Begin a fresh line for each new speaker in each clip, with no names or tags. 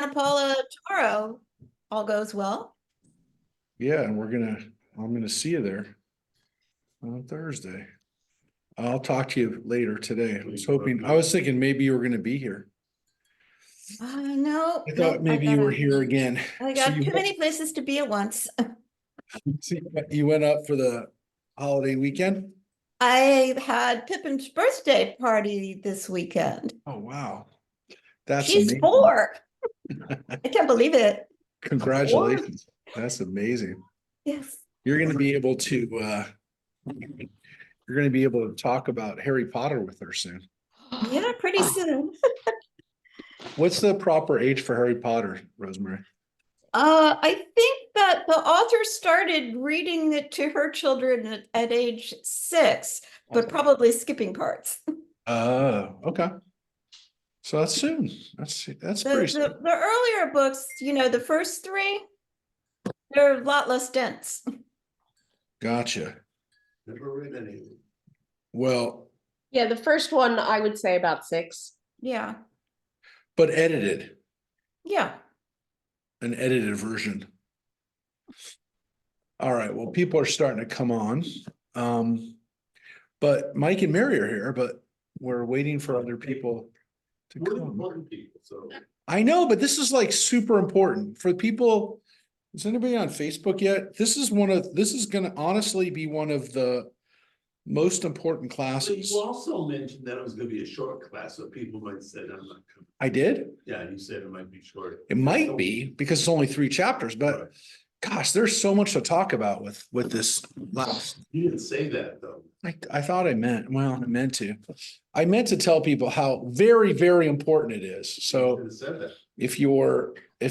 Paula tomorrow, all goes well.
Yeah, and I'm gonna see you there on Thursday. I'll talk to you later today. I was thinking maybe you were gonna be here.
No,
I thought maybe you were here again.
I
So
got too many places to be at once.
you went up for the holiday weekend?
I had Pippin's birthday party this weekend.
Oh, wow. That's
She's
amazing.
4. I can't believe it.
Congratulations. That's amazing.
Yes.
You're gonna be able to talk about Harry Potter with her soon.
Yeah, pretty soon.
What's the proper age for Harry Potter, Rosemary?
I think that the author started reading it to her children at age 6, but probably skipping parts.
Okay. So that's soon. That's pretty soon.
The earlier books, the first 3, they're a lot less dense.
Gotcha.
Never read any.
Well,
Yeah, the first one I would say about 6.
Yeah.
but edited,
Yeah.
an edited version. All right. Well, people are starting to come on. But Mike and Mary are here, but we're waiting for other people to
We're
come.
important people, so.
I know, but this is like super important for people. Is anybody on Facebook yet? This is gonna honestly be one of the most important
So
classes.
you also mentioned that it was gonna be a short class, so people might say, I'm not coming.
I did.
Yeah, you said it might be short.
It might be because it's only 3 chapters, but gosh, there's so much to talk about with this last.
You didn't say that, though.
I thought I meant to. I meant to tell people how very, very important it is.
You
So
should've said that.
if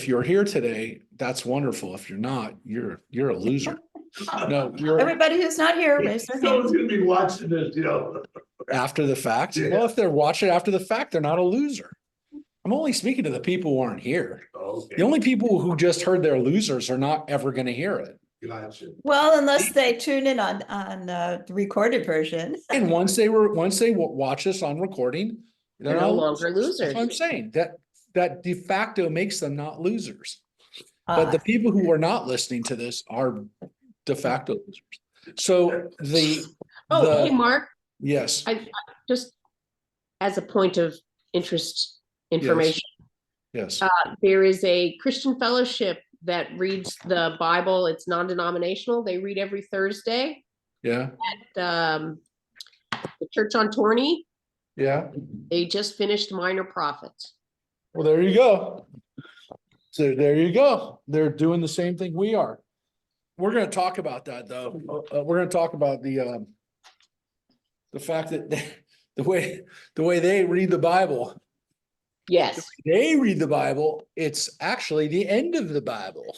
you're here today, that's wonderful. If you're not, you're a loser. No, you're
Everybody who's not here, raise their
Someone's
hand.
gonna be watching this,
after the fact.
Yeah.
Well, if they're watching after the fact, they're not a loser. I'm only speaking to the people who aren't here.
Okay.
The only people who just heard they're losers are not ever going to hear it.
Gotcha.
Well, unless they tune in on the recorded version.
And once they watch us on recording,
They're no longer losers.
That's what I'm saying. That de facto makes them not losers. But the
Uh,
people who are not listening to this are de facto losers. So
Hey, Mark,
yes,
I just as a point of interest information,
yes,
there is a Christian fellowship that reads the Bible. It's non-denominational. They read every Thursday
yeah,
at the church on Torney.
yeah.
They just finished Minor Prophets.
Well, there you go. So there you go. They're doing the same thing we are. We're going to talk about that though. We're going to talk about the fact that the way they read the Bible,
Yes.
it's actually the end of the Bible.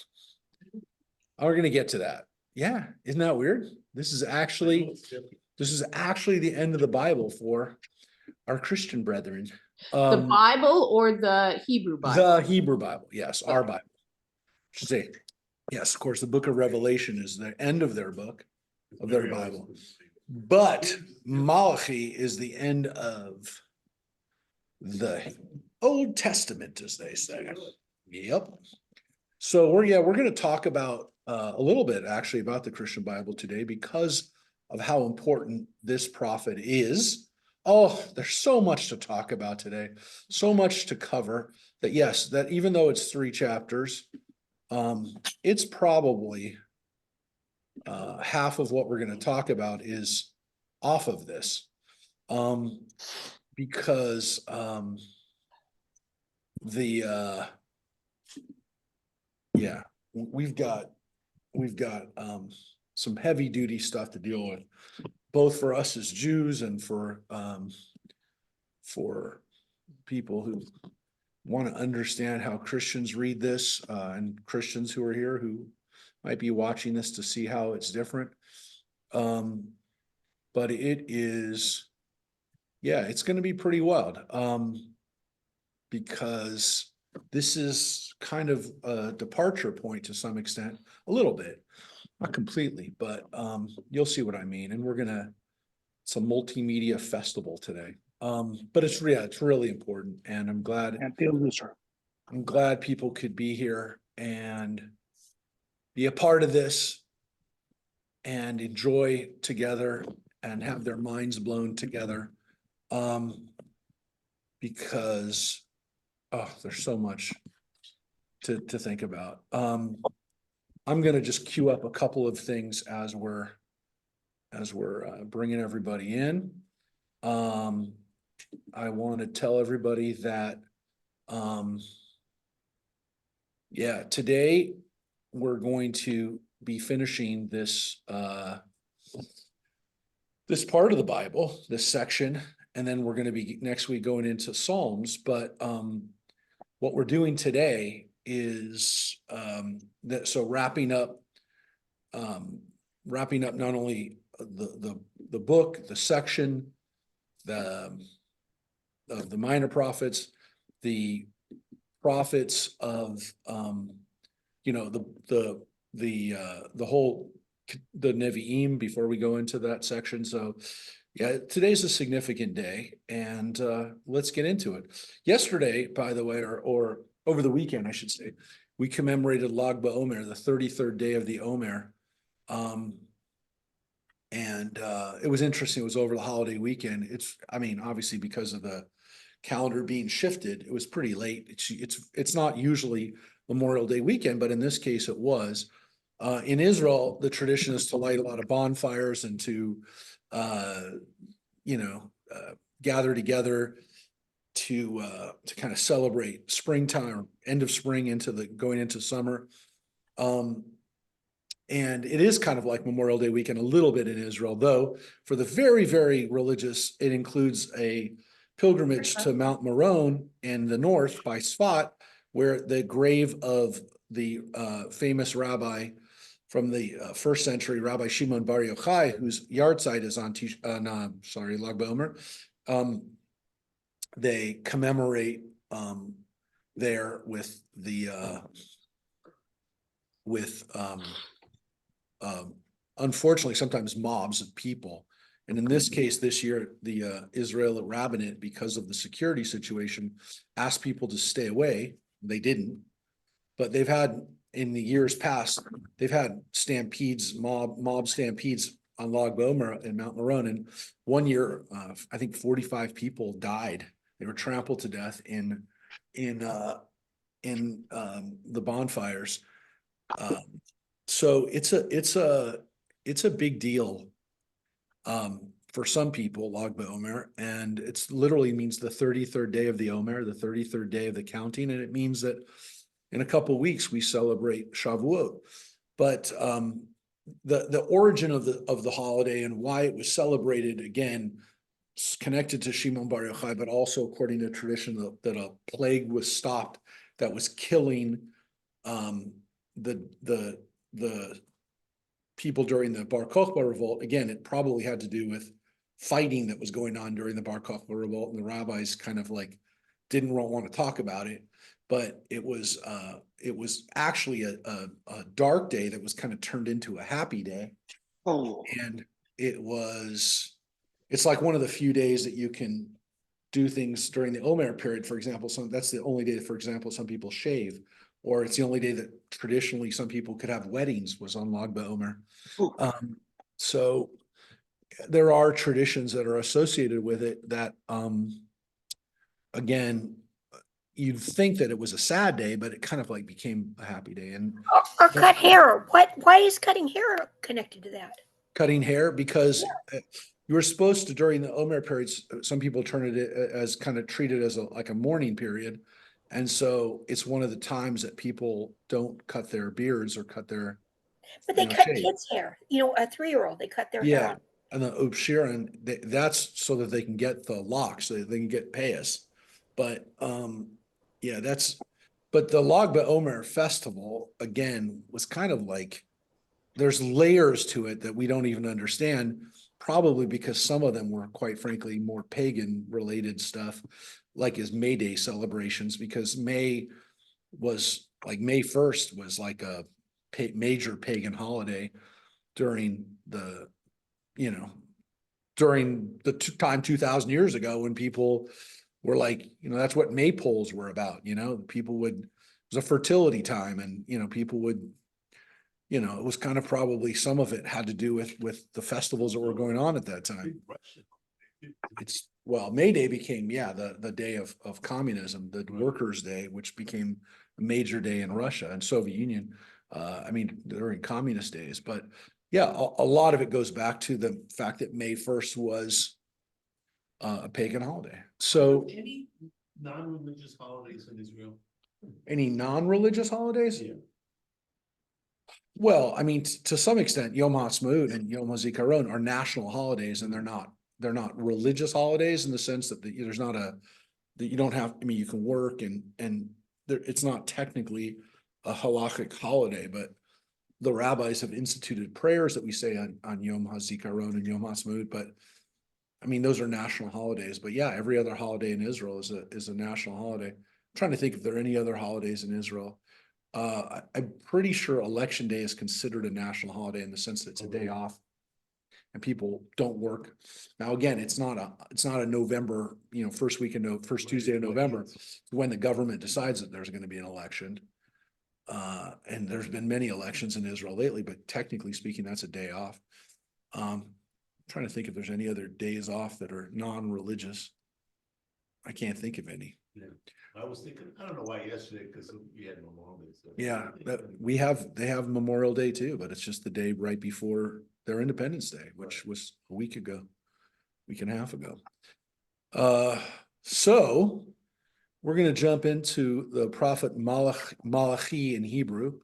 We're going to get to that. Yeah. Isn't that weird? This is actually the end of the Bible for our Christian brethren.
The Bible or the Hebrew Bible?
The Hebrew Bible, yes, our Bible. Should say, yes, of course, the book of Revelation is the end of their book, of their Bible. But Malachi is the end of the Old Testament, as they say. Yep. So we're going to talk about a little bit actually about the Christian Bible today because of how important this prophet is. Oh, there's so much to talk about today, so much to cover that yes, that even though it's 3 chapters, it's probably half of what we're going to talk about is off of this. Because yeah, we've got some heavy duty stuff to deal with, both for us as Jews and for people who want to understand how Christians read this, and Christians who are here who might be watching this to see how it's different. But it is, yeah, it's going to be pretty wild, because this is kind of a departure point to some extent, a little bit, not completely, but you'll see what I mean. And it's a multimedia festival today. But it's really important, and I'm glad.
Can't be a loser.
I'm glad people could be here and be a part of this and enjoy together and have their minds blown together. Because, oh, there's so much to think about. I'm gonna just queue up a couple of things as we're bringing everybody in. I want to tell everybody that, yeah, today we're going to be finishing this this part of the Bible, this section, and then we're going to be next week going into Psalms. But what we're doing today is that so wrapping up not only the book, the section, of the minor prophets, the prophets of you know, the whole the Nevi'im before we go into that section. So yeah, today's a significant day, and let's get into it. Yesterday, by the way, or over the weekend, I should say, we commemorated Lag BaOmer, the 33rd day of the Omer. And it was interesting. It was over the holiday weekend. I mean, obviously because of the calendar being shifted, it was pretty late. It's not usually Memorial Day weekend, but in this case it was. In Israel, the tradition is to light a lot of bonfires and to, gather together to kind of celebrate springtime, end of spring going into summer. And it is kind of like Memorial Day weekend a little bit in Israel, though for the very, very religious, it includes a pilgrimage to Mount Meron in the north by Sfat, where the grave of the famous rabbi from the first century, Rabbi Shimon Bar Yochai, whose yahrzeit is on Lag BaOmer. They commemorate there with unfortunately sometimes mobs of people. And in this case, this year, the Israeli rabbinate, because of the security situation, asked people to stay away. They didn't, but they've had, in the years past, they've had stampedes, mob stampedes on Lag BaOmer and Mount Meron. And one year, I think 45 people died. They were trampled to death in the bonfires. So it's a big deal for some people, Lag BaOmer, and it's literally means the 33rd day of the Omer, the 33rd day of the counting, and it means that in a couple of weeks we celebrate Shavuot. But the origin of the holiday and why it was celebrated, again, connected to Shimon Bar Yochai, but also according to tradition that a plague was stopped that was killing the people during the Bar Kokhba revolt. Again, it probably had to do with fighting that was going on during the Bar Kokhba revolt, and the rabbis kind of like didn't want to talk about it. But it was actually a dark day that was kind of turned into a happy day.
Oh,
And it's like one of the few days that you can do things during the Omer period. For example, that's the only day that, for example, some people shave, or it's the only day that traditionally some people could have weddings was on Lag BaOmer. So there are traditions that are associated with it that, again, you'd think that it was a sad day, but it kind of like became a happy day. And
or cut hair. Why is cutting hair connected to that?
cutting hair, because you were supposed to, during the Omer periods, some people turn it as kind of treated as like a mourning period. And so it's one of the times that people don't cut their beards or cut their,
But they cut kids' hair. A 3-year-old, they cut their hair on.
And the Upshiran, that's so that they can get the locks, so that they can get payas. But but the Lag BaOmer festival, again, was kind of like, there's layers to it that we don't even understand, probably because some of them were, quite frankly, more pagan related stuff, like his May Day celebrations, because May 1st was like a major pagan holiday during the time 2,000 years ago, when people were like, that's what maypoles were about, people would, it was a fertility time and, people would, it was kind of probably some of it had to do with the festivals that were going on at that time. May Day became, the day of communism, the workers' day, which became a major day in Russia and Soviet Union. During communist days, but a lot of it goes back to the fact that May 1st was a pagan holiday. So
Any non-religious holidays in Israel?
any non-religious holidays?
Yeah.
Well, to some extent, Yom HaAtzmaut and Yom HaZikaron are national holidays, and they're not religious holidays in the sense that there's not that you don't have, you can work and it's not technically a halachic holiday, but the rabbis have instituted prayers that we say on Yom HaZikaron and Yom HaAtzmaut, but those are national holidays. But every other holiday in Israel is a national holiday. I'm trying to think if there are any other holidays in Israel. I'm pretty sure Election Day is considered a national holiday in the sense that it's a day off and people don't work. Now, again, it's not a November, first Tuesday of November when the government decides that there's going to be an election. And there's been many elections in Israel lately, but technically speaking, that's a day off. Trying to think if there's any other days off that are non-religious. I can't think of any.
Yeah. I was thinking, I don't know why yesterday, because we had Memorial Day. So
They have Memorial Day too, but it's just the day right before their Independence Day, which was a week and a half ago. So we're going to jump into the prophet Malachi in Hebrew.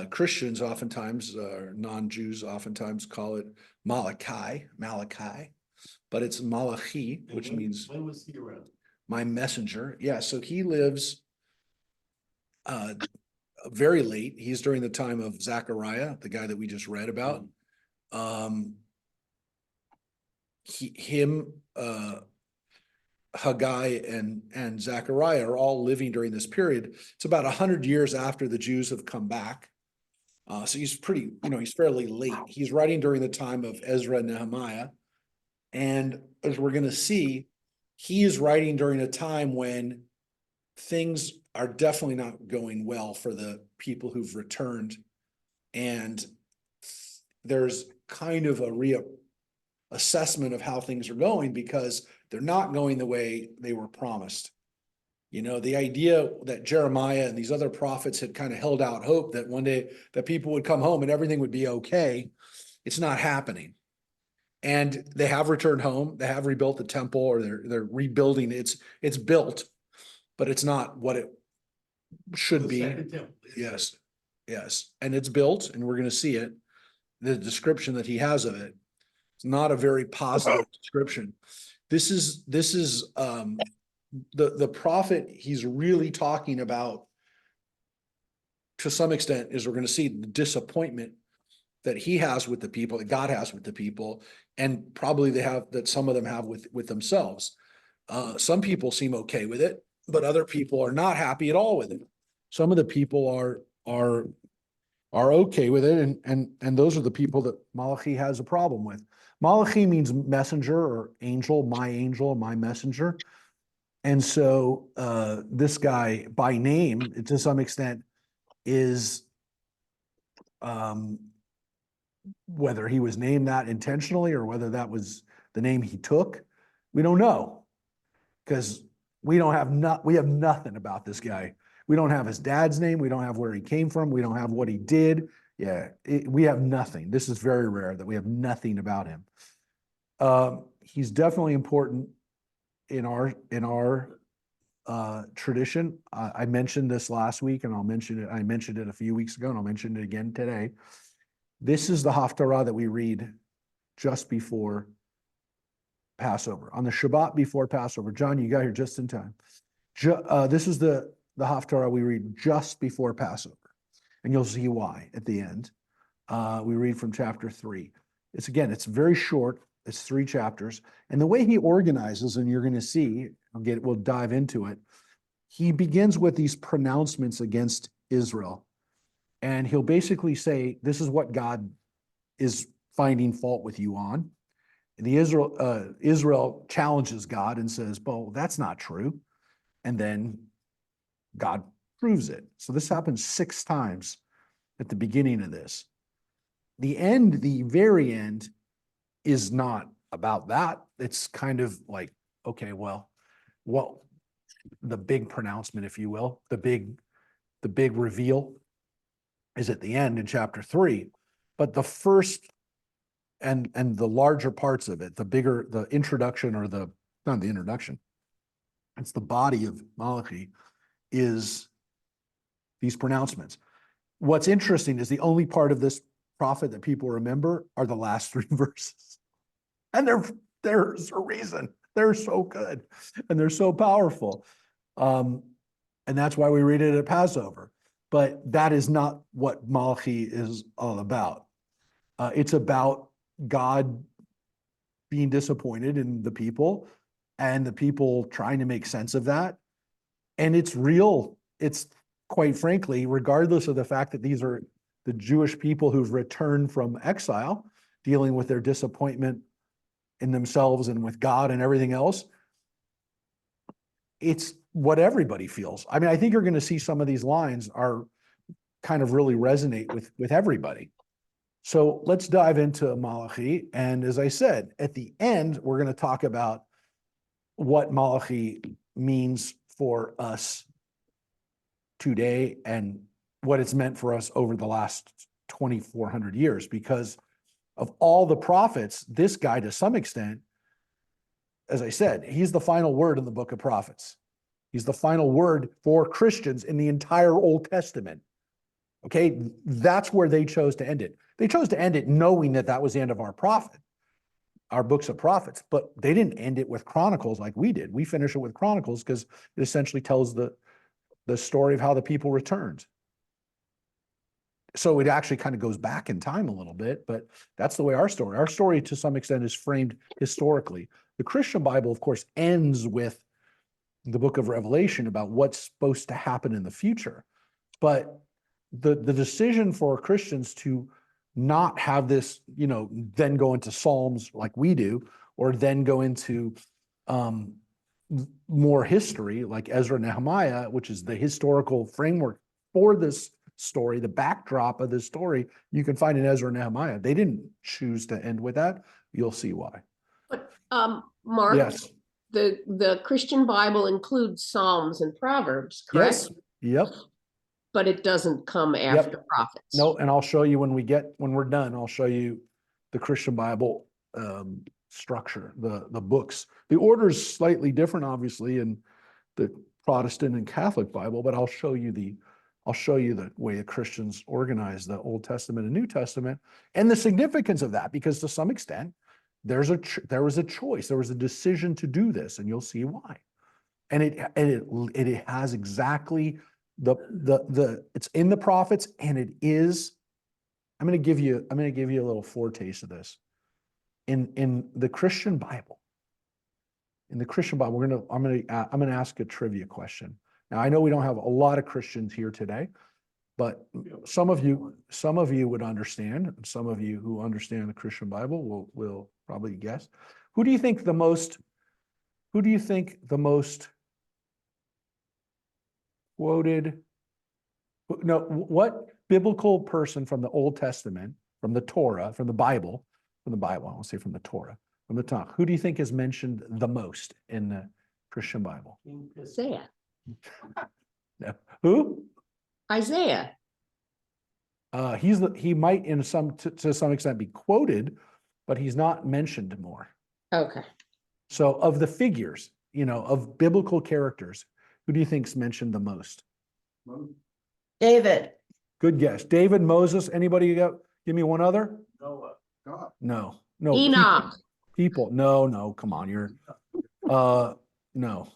Christians oftentimes, non-Jews oftentimes call it Malachi, but it's Malachi, which means
when was he around?
my messenger. Yeah, so he lives very late. He's during the time of Zechariah, the guy that we just read about. Haggai and Zechariah are all living during this period. It's about 100 years after the Jews have come back. So he's pretty, he's fairly late. He's writing during the time of Ezra and Nehemiah. And as we're going to see, he is writing during a time when things are definitely not going well for the people who've returned. And there's kind of a reassessment of how things are going because they're not going the way they were promised. The idea that Jeremiah and these other prophets had kind of held out hope that one day that people would come home and everything would be okay. It's not happening. And they have returned home. They have rebuilt the temple, or they're rebuilding. It's built, but it's not what it should be. Yes. And it's built, and we're going to see it. The description that he has of it, it's not a very positive description. This is the prophet he's really talking about to some extent is we're going to see the disappointment that he has with the people, that God has with the people, and probably that some of them have with themselves. Some people seem okay with it, but other people are not happy at all with it. Some of the people are okay with it, and those are the people that Malachi has a problem with. Malachi means messenger or angel, my messenger. And so this guy by name, to some extent, is whether he was named that intentionally or whether that was the name he took, we don't know, because we have nothing about this guy. We don't have his dad's name. We don't have where he came from. We don't have what he did. We have nothing. This is very rare that we have nothing about him. He's definitely important in our tradition. I mentioned this last week, and I'll mention it. I mentioned it a few weeks ago, and I'll mention it again today. This is the Haftarah that we read just before Passover, on the Shabbat before Passover. John, you got here just in time. This is the Haftarah we read just before Passover, and you'll see why at the end. We read from chapter 3. It's very short. It's 3 chapters, and the way he organizes, and you're going to see, we'll dive into it. He begins with these pronouncements against Israel, and he'll basically say, this is what God is finding fault with you on. Israel challenges God and says, well, that's not true. And then God proves it. So this happens 6 times at the beginning of this. The end, the very end, is not about that. It's kind of like, okay, well, the big pronouncement, if you will, the big reveal is at the end in chapter 3. But the first and the larger parts of it, the introduction, or not the introduction, it's the body of Malachi, is these pronouncements. What's interesting is the only part of this prophet that people remember are the last 3 verses. And there's a reason. They're so good and they're so powerful. And that's why we read it at Passover. But that is not what Malachi is all about. It's about God being disappointed in the people and the people trying to make sense of that. And it's real. It's, quite frankly, regardless of the fact that these are the Jewish people who've returned from exile, dealing with their disappointment in themselves and with God and everything else, it's what everybody feels. I mean, I think you're going to see some of these lines are kind of really resonate with everybody. So let's dive into Malachi. And as I said, at the end, we're going to talk about what Malachi means for us today and what it's meant for us over the last 2,400 years. Because of all the prophets, this guy, to some extent, as I said, he's the final word in the book of prophets. He's the final word for Christians in the entire Old Testament. Okay, that's where they chose to end it. They chose to end it knowing that that was the end of our prophet, our books of prophets, but they didn't end it with Chronicles like we did. We finish it with Chronicles because it essentially tells the story of how the people returned. So it actually kind of goes back in time a little bit, but that's the way our story to some extent is framed historically. The Christian Bible, of course, ends with the book of Revelation about what's supposed to happen in the future. But the decision for Christians to not have this, then go into Psalms like we do, or then go into more history like Ezra and Nehemiah, which is the historical framework for this story, the backdrop of this story, you can find in Ezra and Nehemiah. They didn't choose to end with that. You'll see why.
But Mark,
Yes.
the Christian Bible includes Psalms and Proverbs, correct?
Yes. Yep.
But it doesn't come after prophets.
No, and I'll show you when we're done, I'll show you the Christian Bible structure, the books. The order is slightly different, obviously, in the Protestant and Catholic Bible, but I'll show you the way the Christians organize the Old Testament and New Testament and the significance of that, because to some extent, there was a choice, there was a decision to do this, and you'll see why. And it has exactly it's in the prophets, and it is. I'm going to give you a little foretaste of this. In the Christian Bible, I'm going to ask a trivia question. Now, I know we don't have a lot of Christians here today, but some of you would understand, and some of you who understand the Christian Bible will probably guess. Who do you think the most quoted? No, what biblical person from the Old Testament, from the Torah, from the Bible, I won't say from the Torah, from the Tanakh, who do you think is mentioned the most in the Christian Bible?
Isaiah.
No. Who?
Isaiah.
He might to some extent be quoted, but he's not mentioned more.
Okay.
So of the figures, of biblical characters, who do you think's mentioned the most?
David.
Good guess. David, Moses, anybody got? Give me one other.
Noah. God.
No.
Enoch.
People. No, come on. You're no.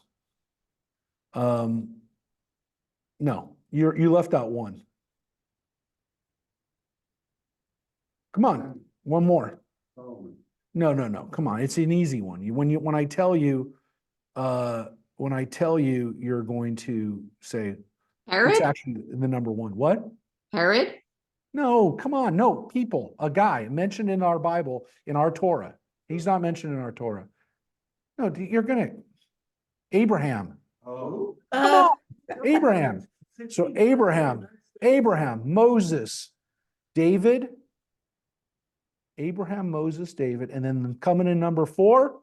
No, you left out one. Come on, one more. No. Come on, it's an easy one. When I tell you, you're going to say
Herod?
it's actually the number one. What?
Herod?
No, come on, no, people, a guy mentioned in our Bible, in our Torah, He's not mentioned in our Torah. No, Abraham.
Oh.
Come on, Abraham. So Abraham, Moses, David, Abraham, Moses, David, and then coming in number 4,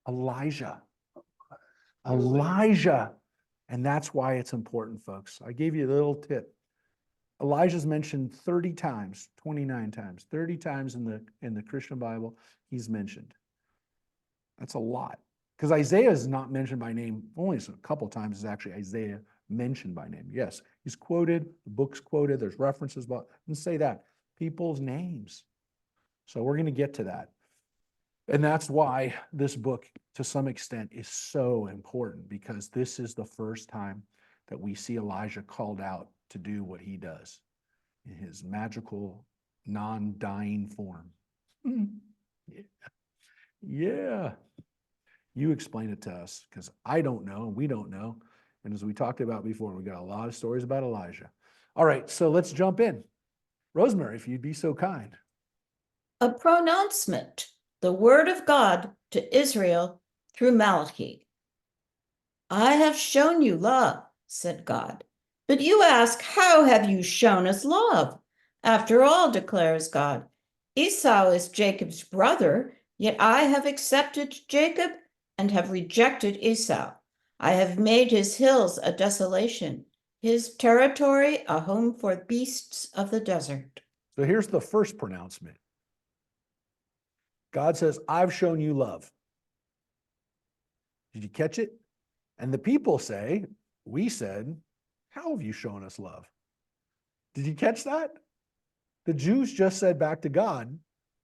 Elijah. Elijah. And that's why it's important, folks. I gave you a little tip. Elijah's mentioned 30 times, 29 times, 30 times in the Christian Bible, he's mentioned. That's a lot. Because Isaiah is not mentioned by name. Only a couple times is actually Isaiah mentioned by name. Yes, he's quoted, the book's quoted, there's references, but let's say that. People's names. So we're going to get to that. And that's why this book, to some extent, is so important, because this is the first time that we see Elijah called out to do what he does in his magical, non-dying form. Yeah. Yeah. You explain it to us, because I don't know, and we don't know. And as we talked about before, we got a lot of stories about Elijah. All right, so let's jump in. Rosemary, if you'd be so kind.
A pronouncement, the word of God to Israel through Malachi. I have shown you love, said God. But you ask, how have you shown us love? After all, declares God, Esau is Jacob's brother, yet I have accepted Jacob and have rejected Esau. I have made his hills a desolation, his territory a home for beasts of the desert.
So here's the first pronouncement. God says, I've shown you love. Did you catch it? And the people say, we said, how have you shown us love? Did you catch that? The Jews just said back to God,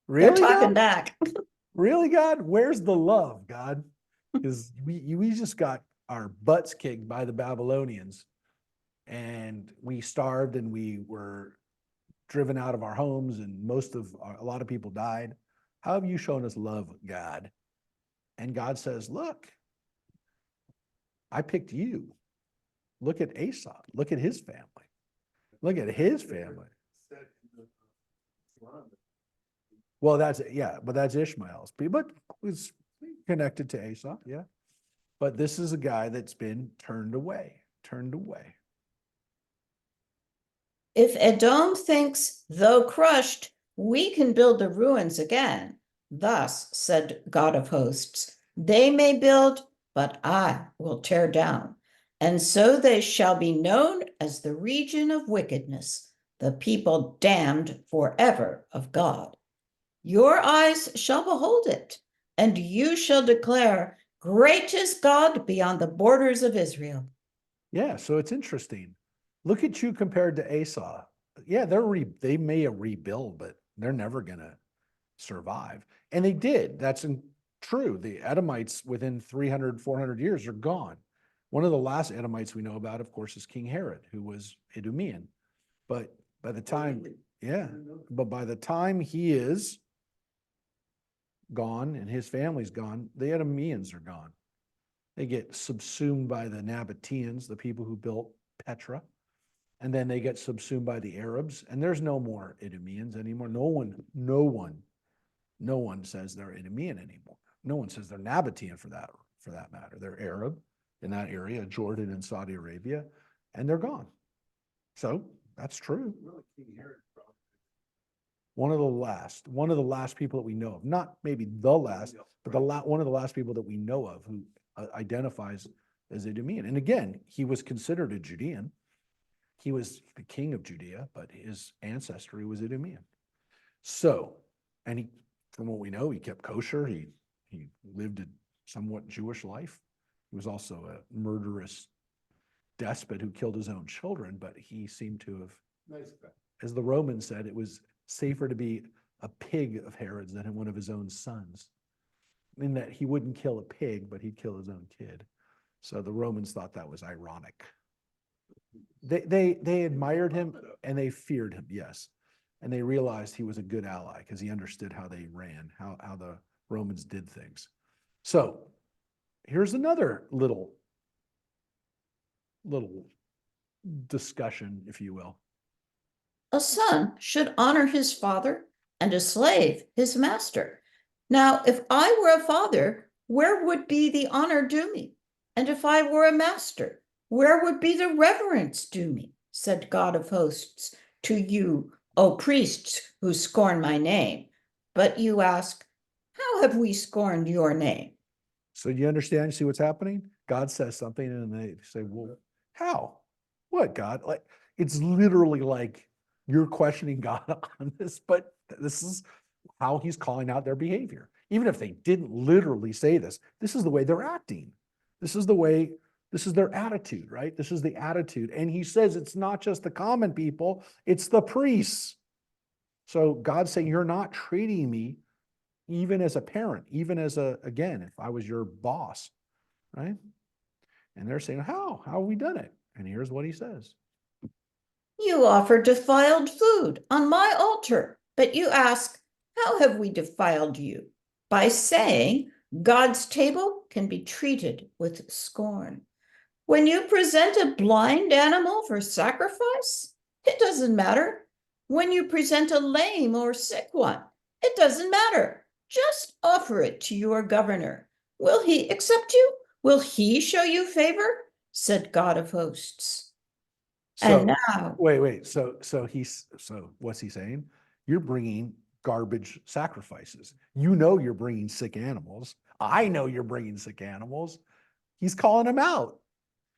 really,
They're talking
God?
back.
Really, God? Where's the love, God? Because we just got our butts kicked by the Babylonians, and we starved, and we were driven out of our homes, and a lot of people died. How have you shown us love, God? And God says, look, I picked you. Look at Esau. Look at his family. Look at his family. Well, but that's Ishmael's. But it's connected to Esau, yeah. But this is a guy that's been turned away.
If Edom thinks, though crushed, we can build the ruins again, thus said God of hosts, they may build, but I will tear down. And so they shall be known as the region of wickedness, the people damned forever of God. Your eyes shall behold it, and you shall declare, great is God beyond the borders of Israel.
Yeah, so it's interesting. Look at you compared to Esau. Yeah, they may rebuild, but they're never going to survive. And they did. That's true. The Edomites within 300, 400 years are gone. One of the last Edomites we know about, of course, is King Herod, who was Idumean. But by the time, by the time he is gone and his family's gone, the Edomeans are gone. They get subsumed by the Nabateans, the people who built Petra. And then they get subsumed by the Arabs. And there's no more Idumeans anymore. No one says they're Idumean anymore. No one says they're Nabatean for that matter. They're Arab in that area, Jordan and Saudi Arabia, and they're gone. So that's true. One of the last people that we know of, not maybe the last, but one of the last people that we know of who identifies as Idumean. And again, he was considered a Judean. He was the king of Judea, but his ancestry was Idumean. So, and from what we know, he kept kosher. He lived a somewhat Jewish life. He was also a murderous despot who killed his own children, but he seemed to have, as the Romans said, it was safer to be a pig of Herod's than one of his own sons. In that he wouldn't kill a pig, but he'd kill his own kid. So the Romans thought that was ironic. They admired him and they feared him, yes. And they realized he was a good ally because he understood how they ran, how the Romans did things. So here's another little discussion, if you will.
A son should honor his father and a slave his master. Now, if I were a father, where would be the honor due me? And if I were a master, where would be the reverence due me? Said God of hosts to you, O priests who scorn my name. But you ask, how have we scorned your name?
So you understand, you see what's happening? God says something and they say, well, how? What, God? Like, it's literally like you're questioning God on this, but this is how he's calling out their behavior. Even if they didn't literally say this, this is the way they're acting. This is the way, this is their attitude, right? This is the attitude. And he says it's not just the common people, it's the priests. So God's saying, you're not treating me even as a parent, even as again, if I was your boss, right? And they're saying, how have we done it? And here's what he says.
You offer defiled food on my altar, but you ask, how have we defiled you? By saying God's table can be treated with scorn. When you present a blind animal for sacrifice, it doesn't matter. When you present a lame or sick one, it doesn't matter. Just offer it to your governor. Will he accept you? Will he show you favor? Said God of hosts.
So
And now,
wait. So what's he saying? You're bringing garbage sacrifices. You know you're bringing sick animals. I know you're bringing sick animals. He's calling them out.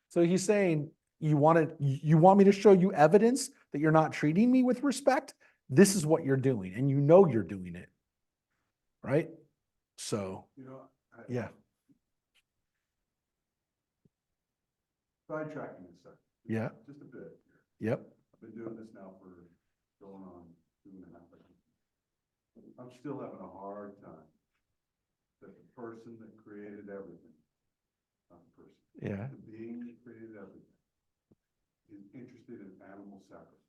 So he's saying, you want me to show you evidence that you're not treating me with respect? This is what you're doing, and you know you're doing it, right? So, yeah.
Sidetracking a second.
Yeah.
Just a bit here.
Yep.
I've been doing this now for going on 2.5 years. I'm still having a hard time that the person that created everything, not the person,
Yeah.
the being that created everything, is interested in animal sacrifice.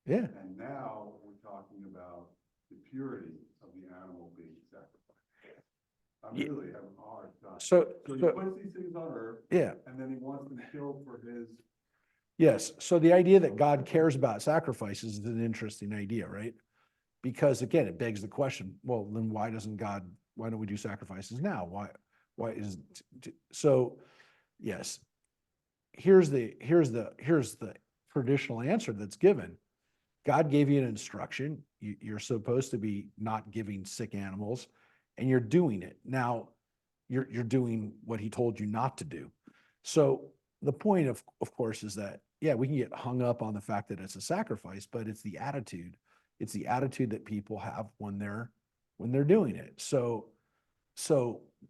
Yeah.
And now we're talking about the purity of the animal being sacrificed. I'm
Yeah.
really having a hard time.
So
he puts these things on earth,
yeah.
and then he wants them killed for his.
Yes. So the idea that God cares about sacrifices is an interesting idea, right? Because again, it begs the question, well, then why don't we do sacrifices now? Why is, so yes, here's the traditional answer that's given. God gave you an instruction. You're supposed to be not giving sick animals, and you're doing it. Now you're doing what he told you not to do. So the point of course is that, yeah, we can get hung up on the fact that it's a sacrifice, but it's the attitude. It's the attitude that people have when they're doing it. So,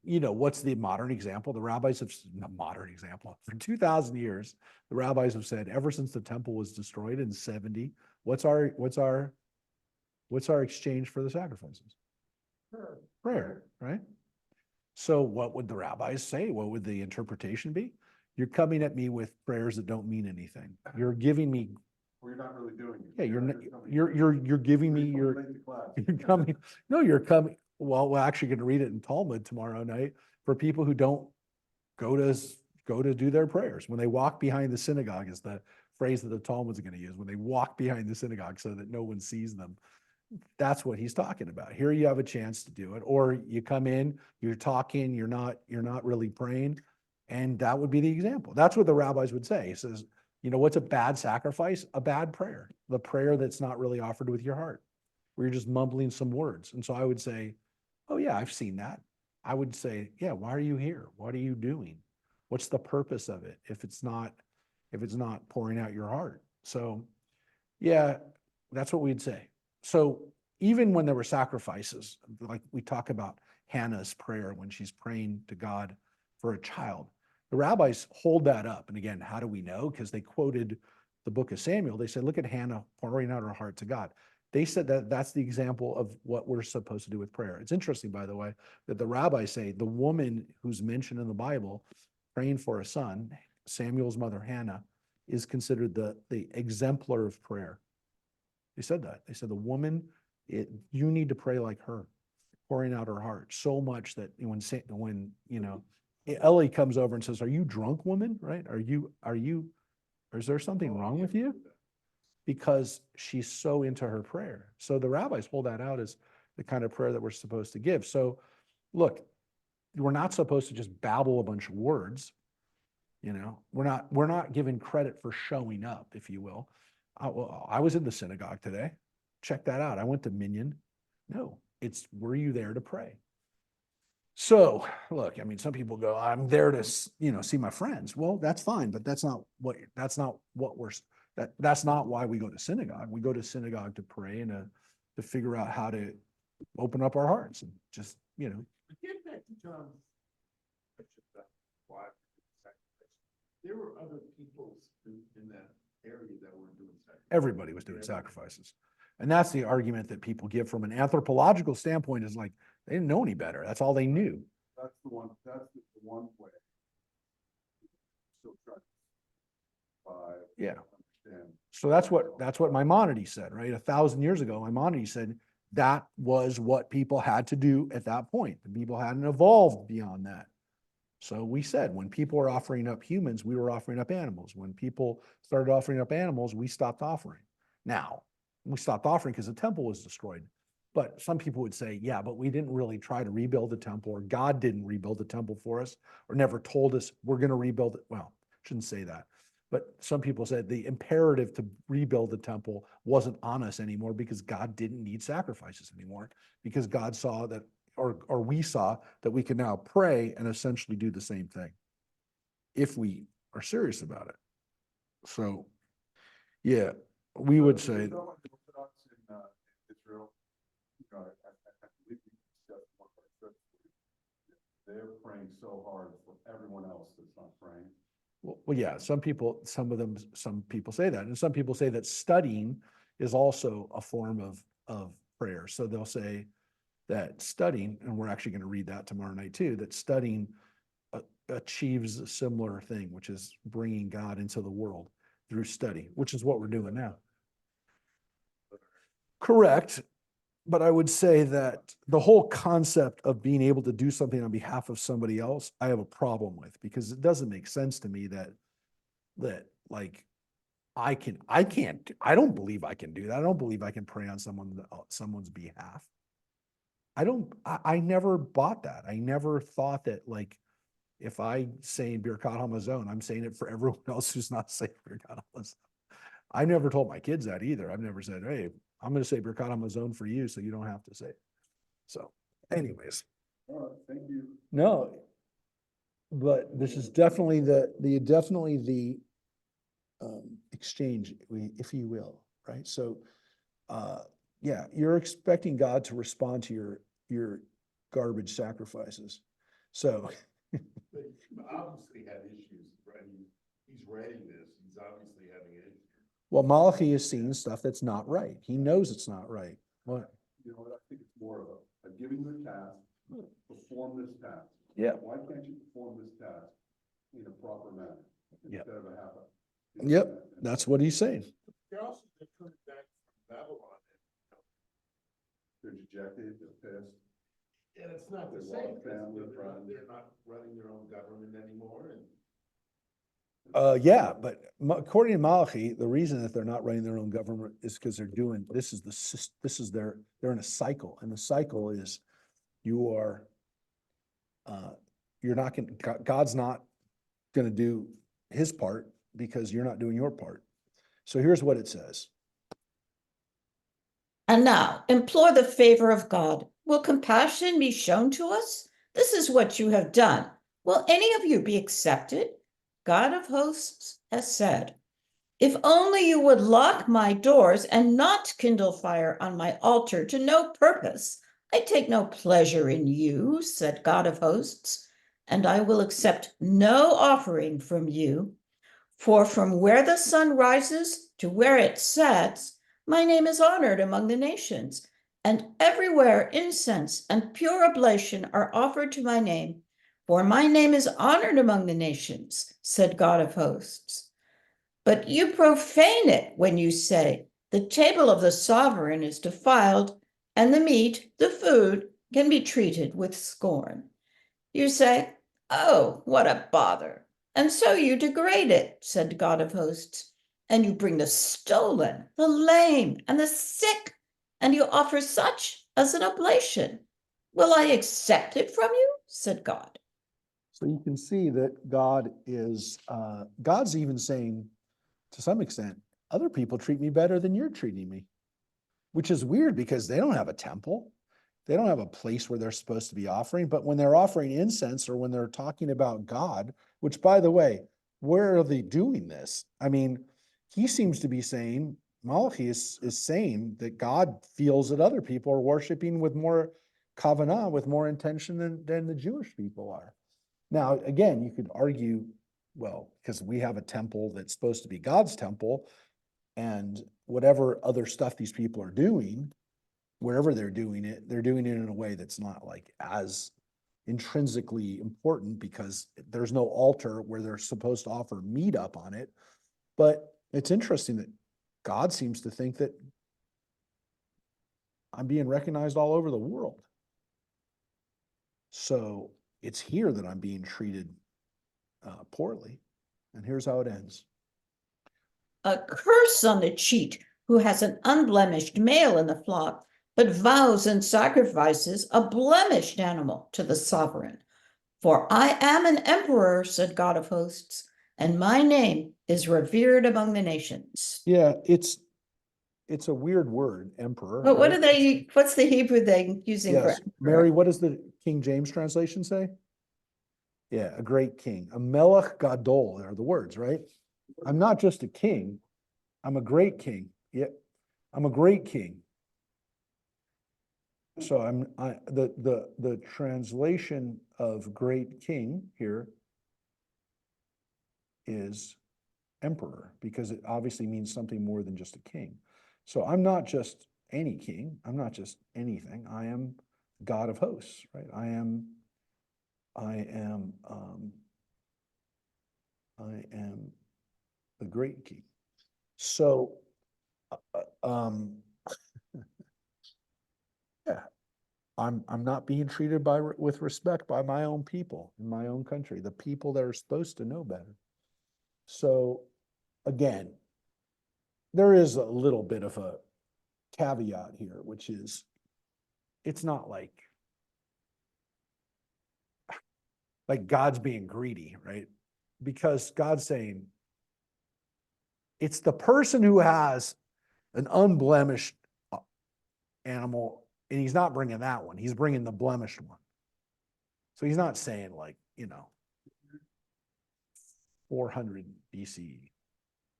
what's the modern example? The rabbis have, not modern example, for 2,000 years, the rabbis have said, ever since the temple was destroyed in 70, what's our exchange for the sacrifices? Prayer, right? So what would the rabbis say? What would the interpretation be? You're coming at me with prayers that don't mean anything. You're giving me.
Well, you're not really doing it.
Yeah, you're giving me
you're
coming. No, you're coming. Well, we're actually going to read it in Talmud tomorrow night for people who don't go to do their prayers. When they walk behind the synagogue is the phrase that the Talmud's going to use. When they walk behind the synagogue so that no one sees them. That's what he's talking about. Here you have a chance to do it, or you come in, you're talking, you're not really praying, and that would be the example. That's what the rabbis would say. He says, what's a bad sacrifice? A bad prayer, the prayer that's not really offered with your heart, where you're just mumbling some words. And so I would say, oh yeah, I've seen that. I would say, yeah, why are you here? What are you doing? What's the purpose of it if it's not pouring out your heart? So yeah, that's what we'd say. So even when there were sacrifices, like we talk about Hannah's prayer when she's praying to God for a child, the rabbis hold that up. And again, how do we know? Because they quoted the book of Samuel. They said, look at Hannah pouring out her heart to God. They said that that's the example of what we're supposed to do with prayer. It's interesting, by the way, that the rabbis say the woman who's mentioned in the Bible praying for a son, Samuel's mother Hannah, is considered the exemplar of prayer. They said that. They said the woman, you need to pray like her, pouring out her heart so much that when Ellie comes over and says, "Are you drunk, woman?" Right? Is there something wrong with you? Because she's so into her prayer. So the rabbis hold that out as the kind of prayer that we're supposed to give. So look, we're not supposed to just babble a bunch of words. You know, we're not given credit for showing up, if you will. I was in the synagogue today. Check that out. I went to Minyan. No, it's, were you there to pray? So look, I mean, some people go, I'm there to, see my friends. Well, that's fine, but that's not what that's not why we go to synagogue. We go to synagogue to pray and to figure out how to open up our hearts and just,
Get back to John's. Why? There were other peoples in that area that were doing sacrifices.
everybody was doing sacrifices. And that's the argument that people give from an anthropological standpoint, is like, they didn't know any better. That's all they knew.
That's the one way. Still try to survive,
Yeah.
understand.
So that's what Maimonides said, right? 1,000 years ago, Maimonides said that was what people had to do at that point. The people hadn't evolved beyond that. So we said, when people were offering up humans, we were offering up animals. When people started offering up animals, we stopped offering. Now, we stopped offering because the temple was destroyed. But some people would say, yeah, but we didn't really try to rebuild the temple, or God didn't rebuild the temple for us, or never told us we're going to rebuild it. Well, shouldn't say that. But some people said the imperative to rebuild the temple wasn't on us anymore because God didn't need sacrifices anymore, because God saw that, or we saw that we can now pray and essentially do the same thing if we are serious about it. So, yeah, we would say,
The Orthodox in Israel, I believe we discussed one of our trips. They're praying so hard for everyone else that's not praying.
well, yeah, some people say that, and some people say that studying is also a form of prayer. So they'll say that studying, and we're actually going to read that tomorrow night too, that studying achieves a similar thing, which is bringing God into the world through study, which is what we're doing now. Correct. But I would say that the whole concept of being able to do something on behalf of somebody else, I have a problem with, because it doesn't make sense to me that like I don't believe I can do that. I don't believe I can pray on someone's behalf. I never bought that. I never thought that, like, if I say Birkat Hamazon, I'm saying it for everyone else who's not saying Birkat Hamazon. I never told my kids that either. I've never said, hey, I'm going to say Birkat Hamazon for you, so you don't have to say it. So anyways.
All right, thank you.
No, but this is definitely the exchange, if you will, right? So, yeah, you're expecting God to respond to your garbage sacrifices. So,
But he obviously had issues, right? He's writing this, he's obviously having an issue.
well, Malachi is seeing stuff that's not right. He knows it's not right. What?
You know what, I think it's more of a giving the task, perform this task.
Yeah.
Why can't you perform this task in a proper manner
Yeah.
instead of a half?
Yep, that's what he's saying.
They're also, they're coming back from Babylon.
They're dejected, they're pissed.
And it's not the
They
same,
lost
because
family,
they're
friends.
not running their own government anymore, and.
Yeah, but according to Malachi, the reason that they're not running their own government is because they're in a cycle, and the cycle is you're not going, God's not going to do his part because you're not doing your part. So here's what it says.
And now implore the favor of God. Will compassion be shown to us? This is what you have done. Will any of you be accepted? God of hosts has said, if only you would lock my doors and not kindle fire on my altar to no purpose. I take no pleasure in you, said God of hosts, and I will accept no offering from you. For from where the sun rises to where it sets, my name is honored among the nations, and everywhere incense and pure oblation are offered to my name. For my name is honored among the nations, said God of hosts. But you profane it when you say, the table of the sovereign is defiled, and the meat, the food, can be treated with scorn. You say, oh, what a bother. And so you degrade it, said God of hosts, and you bring the stolen, the lame, and the sick, and you offer such as an oblation. Will I accept it from you? Said God.
So you can see that God is, God's even saying, to some extent, other people treat me better than you're treating me, which is weird because they don't have a temple. They don't have a place where they're supposed to be offering, but when they're offering incense or when they're talking about God, which by the way, where are they doing this? I mean, he seems to be saying, Malachi is saying that God feels that other people are worshiping with more kavanah, with more intention than the Jewish people are. Now, again, you could argue, well, because we have a temple that's supposed to be God's temple, and whatever other stuff these people are doing, wherever they're doing it in a way that's not like as intrinsically important because there's no altar where they're supposed to offer meat up on it. But it's interesting that God seems to think that I'm being recognized all over the world. So it's here that I'm being treated poorly. And here's how it ends.
A curse on the cheat who has an unblemished male in the flock, but vows and sacrifices a blemished animal to the sovereign. For I am an emperor, said God of hosts, and my name is revered among the nations.
Yeah, it's a weird word, emperor.
But what
right?
are they, what's the Hebrew they're using for
Yes,
emperor?
Mary, what does the King James translation say? Yeah, a great king. A melech gadol are the words, right? I'm not just a king. I'm a great king. Yeah, I'm a great king. So the translation of great king here is emperor, because it obviously means something more than just a king. So I'm not just any king. I'm not just anything. I am God of hosts, right? I am the great king. So, yeah, I'm not being treated with respect by my own people in my own country, the people that are supposed to know better. So, again, there is a little bit of a caveat here, which is it's not like God's being greedy, right? Because God's saying it's the person who has an unblemished animal, and he's not bringing that one. He's bringing the blemished one. So he's not saying 400 BCE.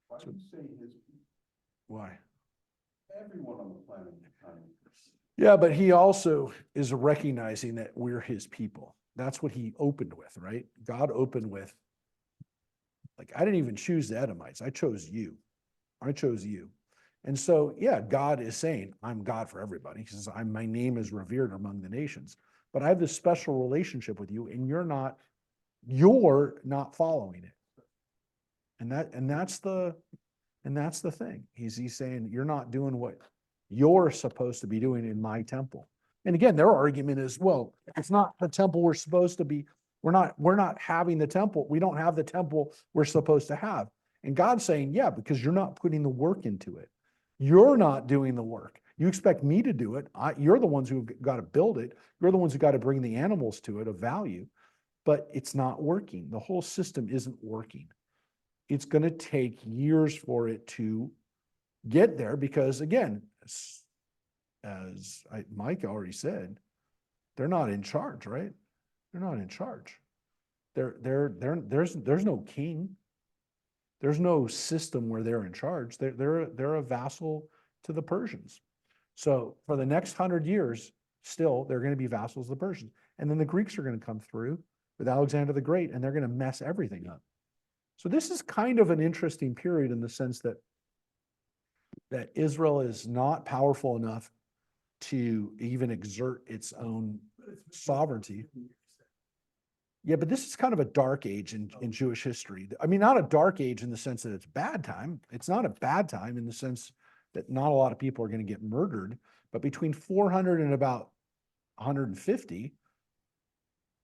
Why do you say his people?
Why?
Everyone on the planet is kind of.
Yeah, but he also is recognizing that we're his people. That's what he opened with, right? God opened with, I didn't even choose the Edomites. I chose you. I chose you. And so, yeah, God is saying, I'm God for everybody. He says, my name is revered among the nations, but I have this special relationship with you, and you're not following it. And that's the thing. He's saying, you're not doing what you're supposed to be doing in my temple. And again, their argument is, well, it's not the temple we're supposed to be. We're not having the temple. We don't have the temple we're supposed to have. And God's saying, yeah, because you're not putting the work into it. You're not doing the work. You expect me to do it. You're the ones who got to build it. You're the ones who got to bring the animals to it of value, but it's not working. The whole system isn't working. It's going to take years for it to get there because, again, as Mike already said, they're not in charge, right? They're not in charge. There's no king. There's no system where they're in charge. They're a vassal to the Persians. So for the next 100 years, still, they're going to be vassals of the Persians. And then the Greeks are going to come through with Alexander the Great, and they're going to mess everything up. So this is kind of an interesting period in the sense that Israel is not powerful enough to even exert its own sovereignty. Yeah, but this is kind of a dark age in Jewish history. I mean, not a dark age in the sense that it's bad time. It's not a bad time in the sense that not a lot of people are going to get murdered. But between 400 and about 150,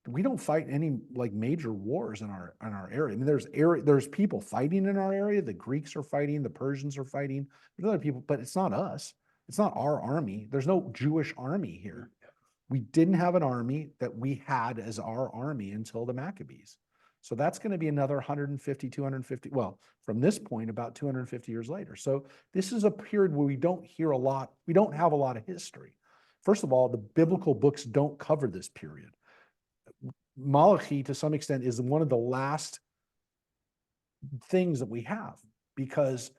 we don't fight any major wars in our area. I mean, there's people fighting in our area. The Greeks are fighting, the Persians are fighting. There's other people, but it's not us. It's not our army. There's no Jewish army here. We didn't have an army that we had as our army until the Maccabees. So that's going to be another 150, 250, well, from this point, about 250 years later. So this is a period where we don't hear a lot, we don't have a lot of history. First of all, the biblical books don't cover this period. Malachi, to some extent, is one of the last things that we have, because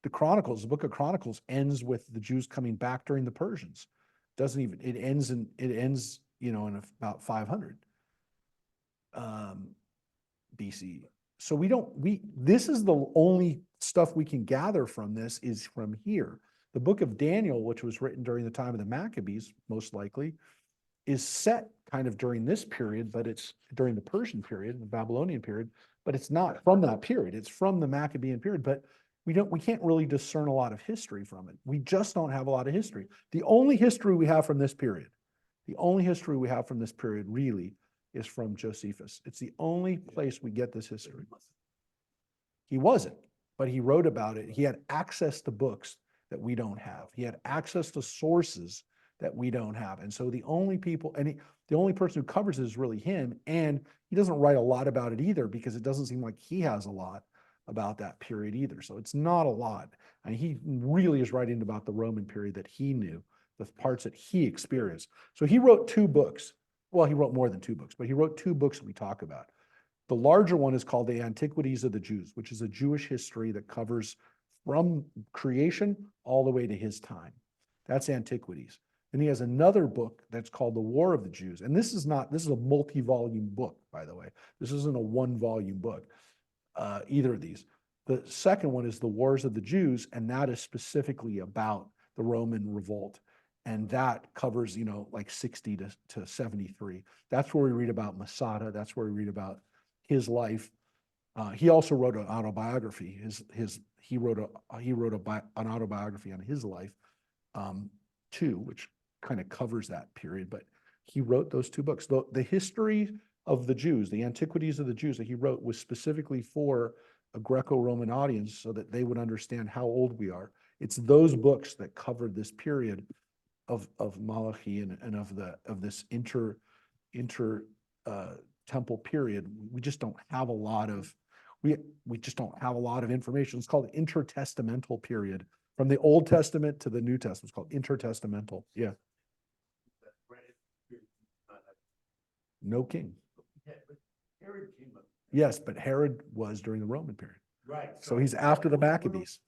the Chronicles, the book of Chronicles, ends with the Jews coming back during the Persians. Doesn't even, it ends, in about 500 BC. So this is the only stuff we can gather from this is from here. The book of Daniel, which was written during the time of the Maccabees, most likely, is set kind of during this period, but it's during the Persian period, the Babylonian period, but it's not from that period. It's from the Maccabean period, but we can't really discern a lot of history from it. We just don't have a lot of history. The only history we have from this period really is from Josephus. It's the only place we get this history. He wasn't, but he wrote about it. He had access to books that we don't have. He had access to sources that we don't have. And so the only person who covers it is really him. And he doesn't write a lot about it either, because it doesn't seem like he has a lot about that period either. So it's not a lot. And he really is writing about the Roman period that he knew, the parts that he experienced. So he wrote 2 books. Well, he wrote more than 2 books, but he wrote 2 books that we talk about. The larger one is called The Antiquities of the Jews, which is a Jewish history that covers from creation all the way to his time. That's Antiquities. And he has another book that's called The War of the Jews. And this is a multi-volume book, by the way. This isn't a 1-volume book, either of these. The second one is The Wars of the Jews, and that is specifically about the Roman revolt. And that covers, like 60 to 73. That's where we read about Masada. That's where we read about his life. He also wrote an autobiography. He wrote an autobiography on his life, too, which kind of covers that period. But he wrote those 2 books. The history of the Jews, the Antiquities of the Jews that he wrote, was specifically for a Greco-Roman audience so that they would understand how old we are. It's those books that covered this period of Malachi and of this inter temple period. We just don't have a lot of information. It's called intertestamental period. From the Old Testament to the New Testament, it's called intertestamental. Yeah. No king. Yes, but Herod was during the Roman period.
Right.
So he's after the Maccabees.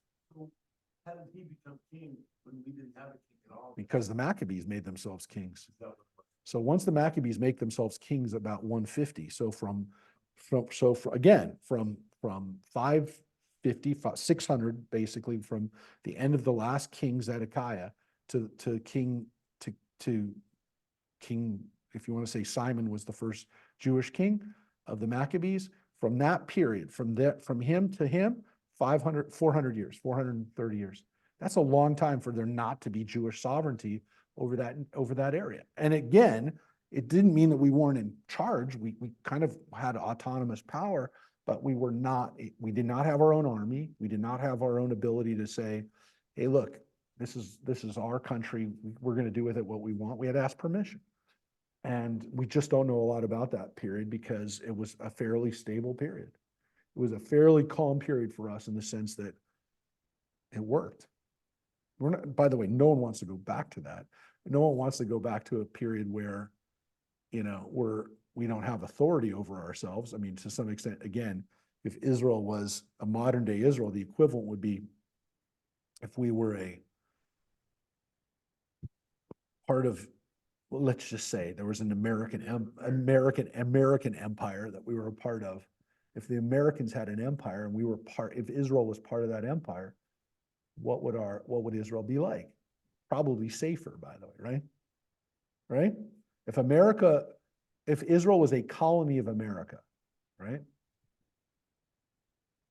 How did he become king when we didn't have a king at all?
Because the Maccabees made themselves kings. So once the Maccabees make themselves kings about 150, so from 550, 600, basically from the end of the last king Zedekiah to king, if you want to say Simon was the first Jewish king of the Maccabees, from that period, from him to him, 400 years, 430 years. That's a long time for there not to be Jewish sovereignty over that area. And again, it didn't mean that we weren't in charge. We kind of had autonomous power, but we did not have our own army. We did not have our own ability to say, hey, look, this is our country. We're going to do with it what we want. We had to ask permission. And we just don't know a lot about that period because it was a fairly stable period. It was a fairly calm period for us in the sense that it worked. By the way, no one wants to go back to that. No one wants to go back to a period where, we don't have authority over ourselves. I mean, to some extent, again, if Israel was a modern day Israel, the equivalent would be if we were a part of, well, let's just say there was an American empire that we were a part of. If the Americans had an empire and if Israel was part of that empire, what would Israel be like? Probably safer, by the way, right? Right? If Israel was a colony of America, right?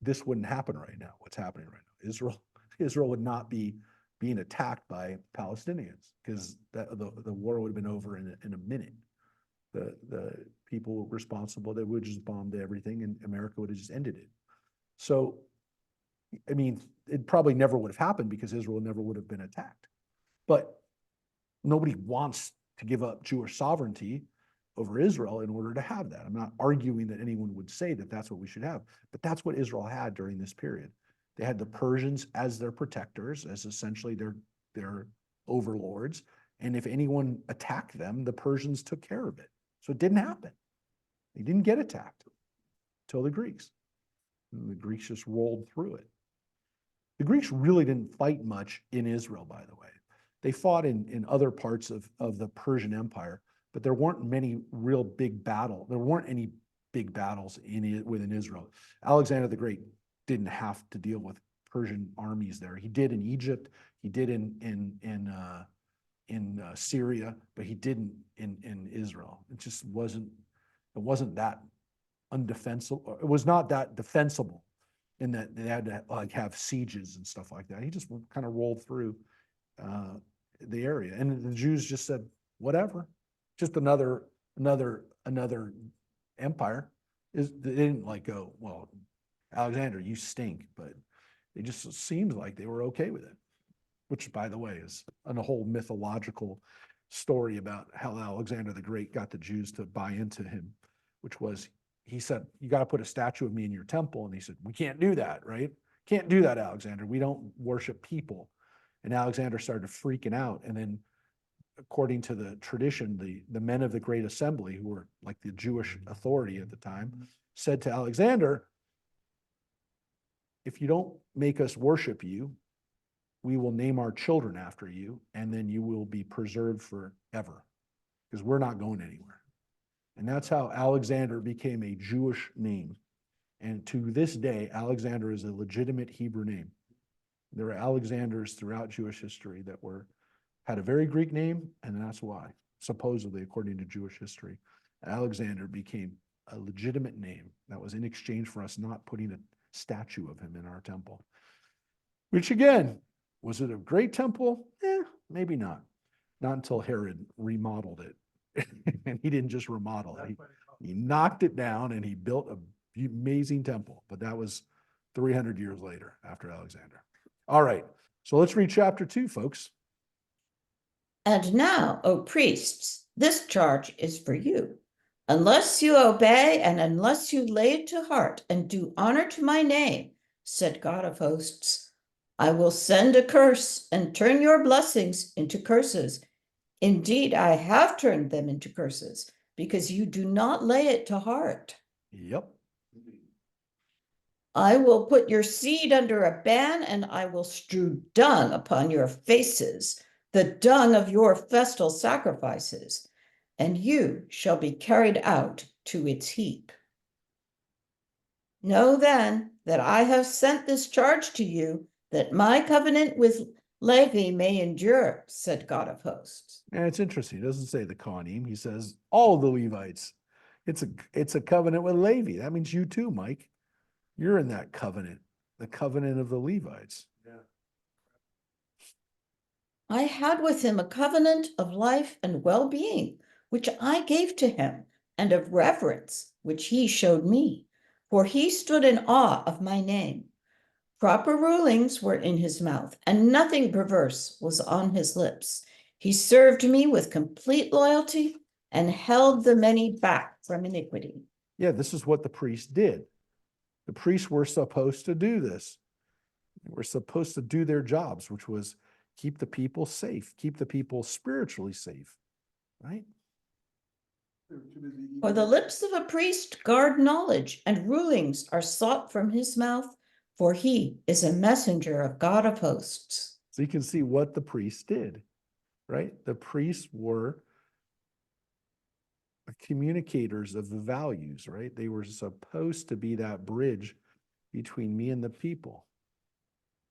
This wouldn't happen right now. What's happening right now? Israel would not be being attacked by Palestinians because the war would have been over in a minute. The people responsible, they would just bombed everything and America would have just ended it. So, I mean, it probably never would have happened because Israel never would have been attacked. But nobody wants to give up Jewish sovereignty over Israel in order to have that. I'm not arguing that anyone would say that that's what we should have, but that's what Israel had during this period. They had the Persians as their protectors, as essentially their overlords. And if anyone attacked them, the Persians took care of it. So it didn't happen. They didn't get attacked until the Greeks. And the Greeks just rolled through it. The Greeks really didn't fight much in Israel, by the way. They fought in other parts of the Persian Empire, but there weren't many real big battles. There weren't any big battles within Israel. Alexander the Great didn't have to deal with Persian armies there. He did in Egypt. He did in Syria, but he didn't in Israel. It just wasn't. It wasn't that undefensible. It was not that defensible, in that they had to like have sieges and stuff like that. He just kind of rolled through the area, and the Jews just said, "Whatever, just another empire." They didn't like go, "Well, Alexander, you stink," but it just seems like they were okay with it. Which, by the way, is a whole mythological story about how Alexander the Great got the Jews to buy into him, which was, he said, "You got to put a statue of me in your temple." And he said, "We can't do that, right? Can't do that, Alexander. We don't worship people." And Alexander started freaking out. And then, according to the tradition, the men of the Great Assembly, who were like the Jewish authority at the time, said to Alexander, "If you don't make us worship you, we will name our children after you, and then you will be preserved forever, because we're not going anywhere." And that's how Alexander became a Jewish name. And to this day, Alexander is a legitimate Hebrew name. There are Alexanders throughout Jewish history that had a very Greek name, and that's why, supposedly, according to Jewish history, Alexander became a legitimate name that was in exchange for us not putting a statue of him in our temple. Which, again, was it a great temple? Maybe not. Not until Herod remodeled it. And he didn't just remodel it. He knocked it down and he built an amazing temple. But that was 300 years later, after Alexander. All right. So let's read chapter 2, folks.
"And now, O priests, this charge is for you. Unless you obey and unless you lay it to heart and do honor to my name, said God of hosts, I will send a curse and turn your blessings into curses. Indeed, I have turned them into curses because you do not lay it to heart.
Yep.
I will put your seed under a ban, and I will strew dung upon your faces, the dung of your festal sacrifices, and you shall be carried out to its heap. Know then that I have sent this charge to you, that my covenant with Levi may endure, said God of hosts."
And it's interesting. He doesn't say the Kohanim. He says all the Levites. It's a covenant with Levi. That means you too, Mike. You're in that covenant, the covenant of the Levites.
Yeah.
I had with him a covenant of life and well-being, which I gave to him, and of reverence, which he showed me, for he stood in awe of my name. Proper rulings were in his mouth, and nothing perverse was on his lips. He served me with complete loyalty and held the many back from iniquity.
Yeah, this is what the priests did. The priests were supposed to do this. They were supposed to do their jobs, which was keep the people safe, keep the people spiritually safe, right?
For the lips of a priest guard knowledge, and rulings are sought from his mouth, for he is a messenger of God of hosts.
So you can see what the priests did, right? The priests were communicators of the values, right? They were supposed to be that bridge between me and the people.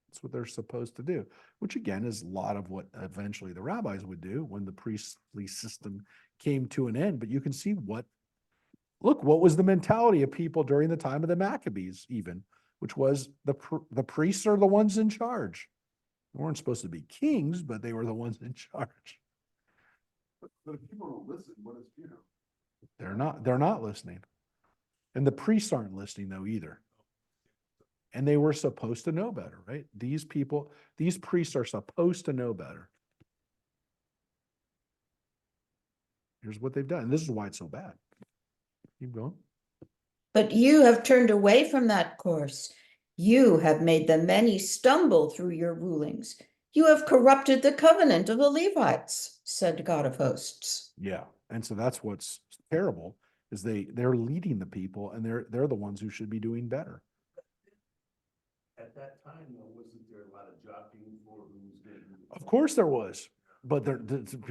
That's what they're supposed to do, which again is a lot of what eventually the rabbis would do when the priestly system came to an end. But you can see what was the mentality of people during the time of the Maccabees, even, which was the priests are the ones in charge. They weren't supposed to be kings, but they were the ones in charge.
But if people don't listen, what is,
They're not listening. And the priests aren't listening though either. And they were supposed to know better, right? These people, these priests are supposed to know better. Here's what they've done. And this is why it's so bad. Keep going.
But you have turned away from that course. You have made the many stumble through your rulings. You have corrupted the covenant of the Levites, said God of hosts.
Yeah. And so that's what's terrible is they're leading the people and they're the ones who should be doing better.
At that time, though, wasn't there a lot of jockeying for who's getting?
Of course there was, but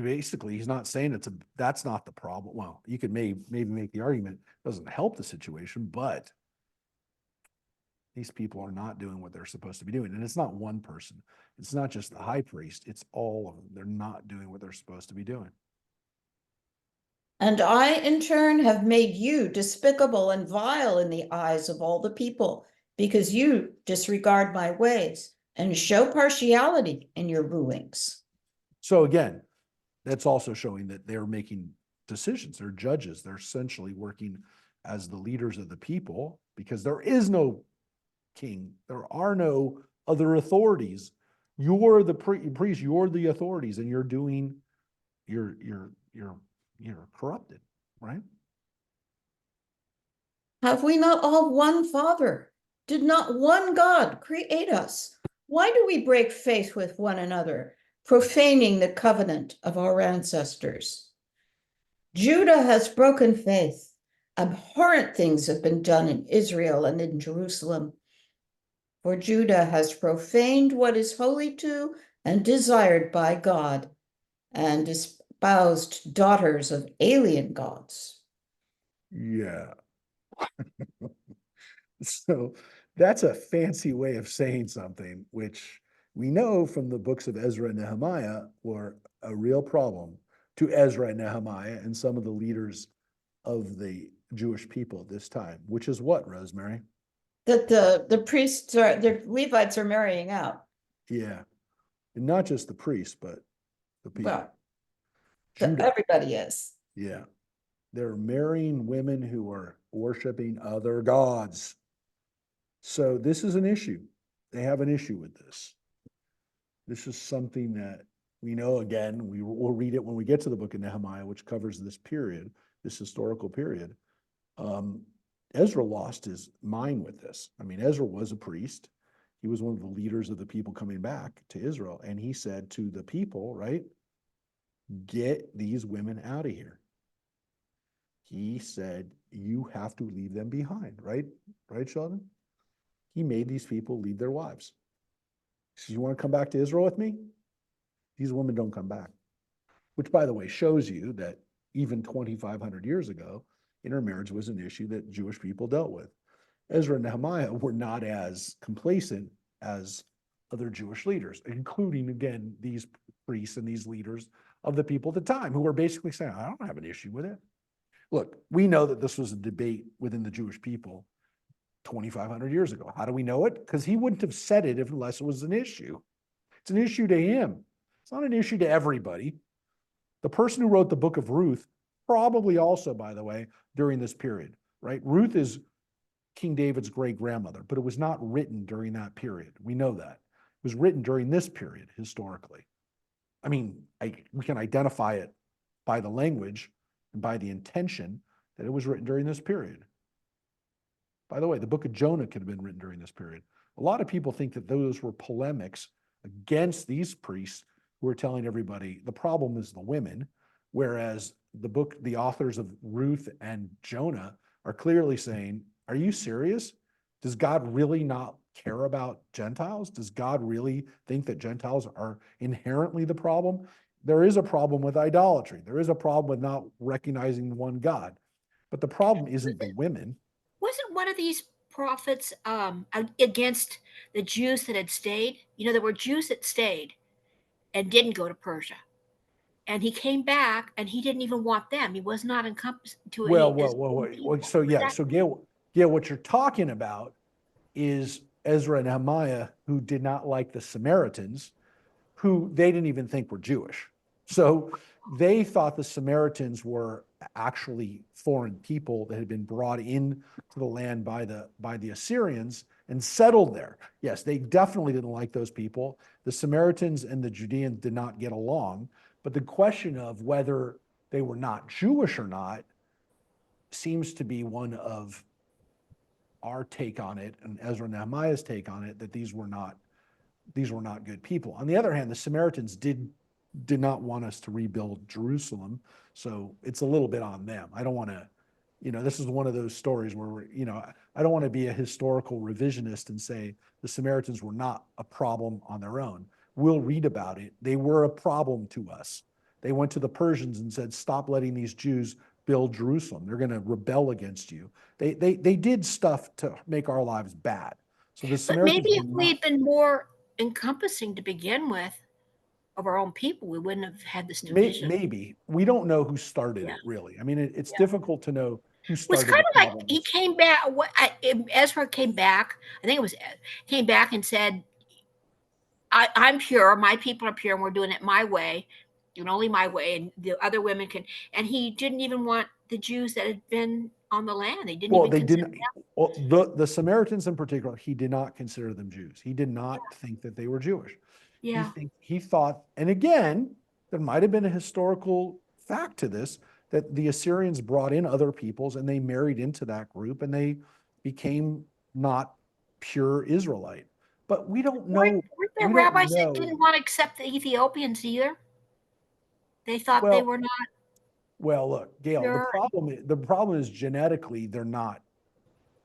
basically he's not saying that's not the problem. Well, you could maybe make the argument it doesn't help the situation, but these people are not doing what they're supposed to be doing. And it's not one person. It's not just the high priest. It's all of them. They're not doing what they're supposed to be doing.
And I, in turn, have made you despicable and vile in the eyes of all the people, because you disregard my ways and show partiality in your rulings.
So again, that's also showing that they're making decisions. They're judges. They're essentially working as the leaders of the people because there is no king. There are no other authorities. You're the priest. You're the authorities, and you're corrupted, right?
Have we not all one Father? Did not one God create us? Why do we break faith with one another, profaning the covenant of our ancestors? Judah has broken faith. Abhorrent things have been done in Israel and in Jerusalem. For Judah has profaned what is holy to and desired by God, and espoused daughters of alien gods.
Yeah. So that's a fancy way of saying something, which we know from the books of Ezra and Nehemiah were a real problem to Ezra and Nehemiah and some of the leaders of the Jewish people at this time, which is what, Rosemary?
That the priests are, the Levites are marrying out.
Yeah. And not just the priests, but the people.
Well,
Judah.
everybody is.
Yeah. They're marrying women who are worshiping other gods. So this is an issue. They have an issue with this. This is something that we know, again, we'll read it when we get to the book of Nehemiah, which covers this period, this historical period. Ezra lost his mind with this. I mean, Ezra was a priest. He was one of the leaders of the people coming back to Israel. And he said to the people, right, get these women out of here. He said, you have to leave them behind, right? Right, Sheldon? He made these people leave their wives. He says, you want to come back to Israel with me? These women don't come back. Which, by the way, shows you that even 2,500 years ago, intermarriage was an issue that Jewish people dealt with. Ezra and Nehemiah were not as complacent as other Jewish leaders, including, again, these priests and these leaders of the people at the time who were basically saying, I don't have an issue with it. Look, we know that this was a debate within the Jewish people 2,500 years ago. How do we know it? Because he wouldn't have said it unless it was an issue. It's an issue to him. It's not an issue to everybody. The person who wrote the book of Ruth, probably also, by the way, during this period, right? Ruth is King David's great grandmother, but it was not written during that period. We know that. It was written during this period historically. I mean, we can identify it by the language and by the intention that it was written during this period. By the way, the book of Jonah could have been written during this period. A lot of people think that those were polemics against these priests who are telling everybody the problem is the women, whereas the authors of Ruth and Jonah are clearly saying, are you serious? Does God really not care about Gentiles? Does God really think that Gentiles are inherently the problem? There is a problem with idolatry. There is a problem with not recognizing the one God. But the problem isn't the women.
Wasn't one of these prophets against the Jews that had stayed? You know, there were Jews that stayed and didn't go to Persia. And he came back and he didn't even want them. He was not encompassed to
So Gail, what you're talking about is Ezra and Nehemiah, who did not like the Samaritans, who they didn't even think were Jewish. So they thought the Samaritans were actually foreign people that had been brought in to the land by the Assyrians, and settled there. Yes, they definitely didn't like those people. The Samaritans and the Judeans did not get along, but the question of whether they were not Jewish or not seems to be one of our take on it and Ezra and Nehemiah's take on it, that these were not good people. On the other hand, the Samaritans did not want us to rebuild Jerusalem, so it's a little bit on them. I don't want to, this is one of those stories where I don't want to be a historical revisionist and say the Samaritans were not a problem on their own. We'll read about it. They were a problem to us. They went to the Persians and said, stop letting these Jews build Jerusalem. They're going to rebel against you. They did stuff to make our lives bad. So the
But
Samaritans
maybe if
were
we
not-
had been more encompassing to begin with of our own people, we wouldn't have had this division.
Maybe. We don't know who started
Yeah.
it, really. I mean, it's
Yeah.
difficult to know who
It was
started
kind
the
of like he
problems.
came back. Ezra came back. I think it was came back and said, I'm pure. My people are pure, and we're doing it my way, and only my way. And the other women can. And he didn't even want the Jews that had been on the land. They didn't
Well,
even
they
consider
didn't. Well, the Samaritans in particular, he did not consider them Jews. He did not think that they were Jewish.
Yeah.
He thought, and again, there might have been a historical fact to this, that the Assyrians brought in other peoples and they married into that group and they became not pure Israelite. But we don't know.
Weren't there
we don't
rabbis that
know.
didn't want to accept the Ethiopians either? They thought they
Well,
were not.
Well, look, Gail,
Sure.
the problem is genetically they're not.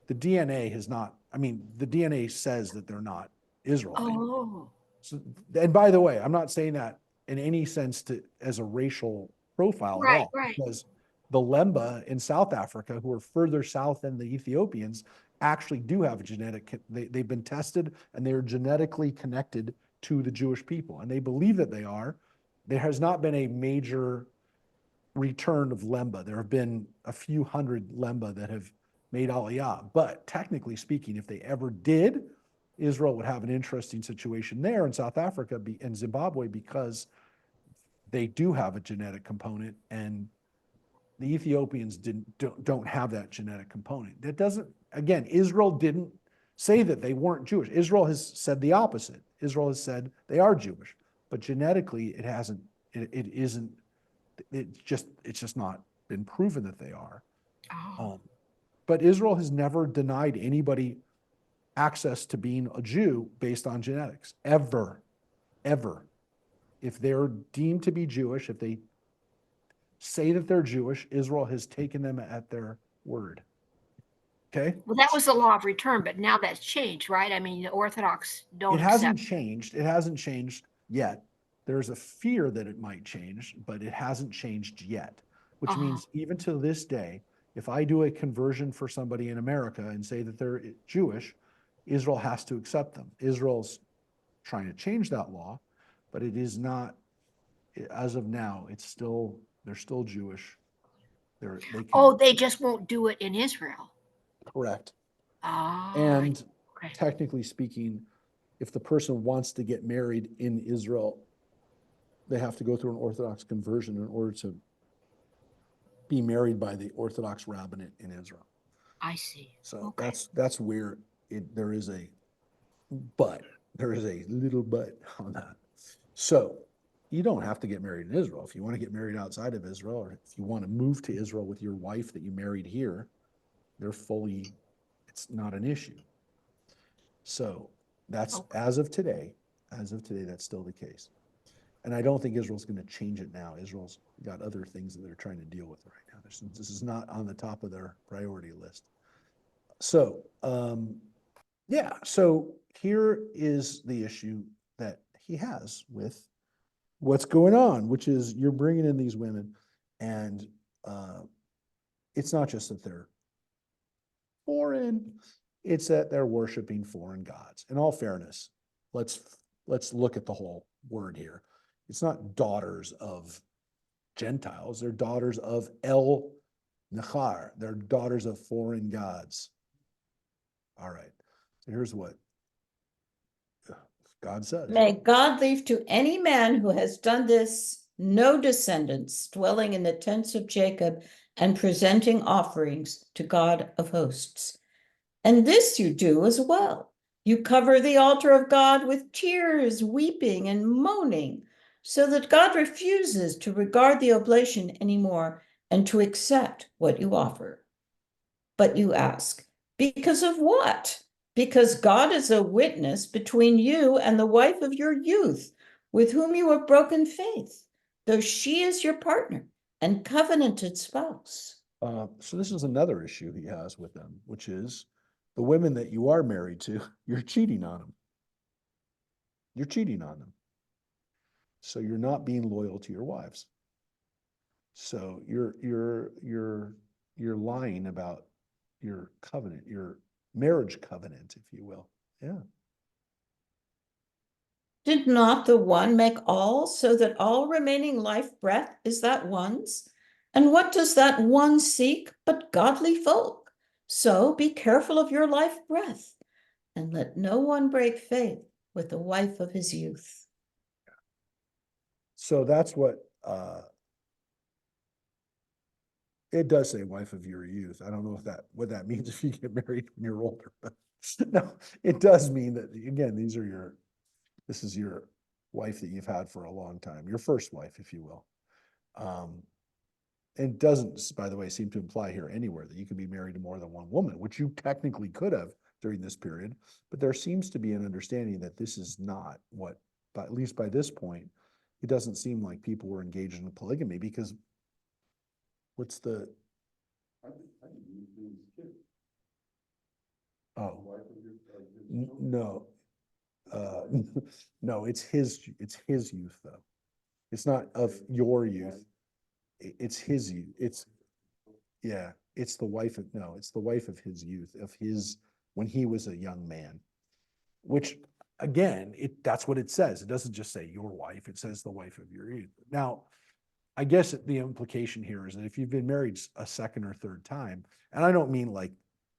The DNA has not. I mean, the DNA says that they're not Israelite.
Oh,
So, and by the way, I'm not saying that in any sense as a racial profile at
right,
all,
right.
because the Lemba in South Africa, who are further south than the Ethiopians, actually do have a genetic. They've been tested and they're genetically connected to the Jewish people, and they believe that they are. There has not been a major return of Lemba. There have been a few hundred Lemba that have made Aliyah, but technically speaking, if they ever did, Israel would have an interesting situation there in South Africa and Zimbabwe, because they do have a genetic component and the Ethiopians don't have that genetic component. That doesn't, again, Israel didn't say that they weren't Jewish. Israel has said the opposite. Israel has said they are Jewish, but genetically it isn't, it's just not been proven that they are.
Oh,
But Israel has never denied anybody access to being a Jew based on genetics, ever. If they're deemed to be Jewish, if they say that they're Jewish, Israel has taken them at their word. Okay?
well, that was the law of return, but now that's changed, right? I mean, the Orthodox don't
It hasn't
accept.
changed. It hasn't changed yet. There's a fear that it might change, but it hasn't changed yet, which means even to this day, if I do a conversion for somebody in America and say that they're Jewish, Israel has to accept them. Israel's trying to change that law, but it is not, as of now, they're still Jewish. They can,
Oh, they just won't do it in Israel.
correct.
Ah,
And
okay.
technically speaking, if the person wants to get married in Israel, they have to go through an Orthodox conversion in order to be married by the Orthodox rabbinate in Israel.
I see.
So
Okay.
that's where there is a little but on that. So you don't have to get married in Israel. If you want to get married outside of Israel, or if you want to move to Israel with your wife that you married here, it's not an issue. So that's as of today, that's still the case. And I don't think Israel's going to change it now. Israel's got other things that they're trying to deal with right now. This is not on the top of their priority list. So, so here is the issue that he has with what's going on, which is you're bringing in these women, and it's not just that they're foreign, it's that they're worshiping foreign gods. In all fairness, let's look at the whole word here. It's not daughters of Gentiles, they're daughters of El Nechar, they're daughters of foreign gods. All right, so here's what God says.
May God leave to any man who has done this no descendants dwelling in the tents of Jacob and presenting offerings to God of hosts. And this you do as well, You cover the altar of God with tears, weeping, and moaning, so that God refuses to regard the oblation anymore and to accept what you offer. But you ask, because of what? Because God is a witness between you and the wife of your youth, with whom you have broken faith, though she is your partner and covenanted spouse.
So this is another issue he has with them, which is the women that you are married to, you're cheating on them. You're cheating on them. So you're not being loyal to your wives. So you're lying about your covenant, your marriage covenant, if you will. Yeah.
Did not the one make all, so that all remaining life breath is that one's? And what does that one seek but godly folk? So be careful of your life breath, and let no one break faith with the wife of his youth.
So that's what it does say, wife of your youth. I don't know if what that means if you get married when you're older, but no, it does mean that, again, this is your wife that you've had for a long time, your first wife, if you will. And doesn't, by the way, seem to imply here anywhere that you can be married to more than one woman, which you technically could have during this period. But there seems to be an understanding that this is not what, but at least by this point, it doesn't seem like people were engaged in polygamy, because what's the,
I think you do this too.
oh,
Wife of your children.
no, no, it's his youth though. It's not of your youth. It's his youth. Yeah, it's the wife of his youth, when he was a young man, which again, that's what it says. It doesn't just say your wife, it says the wife of your youth. Now, I guess the implication here is that if you've been married a second or third time, and I don't mean like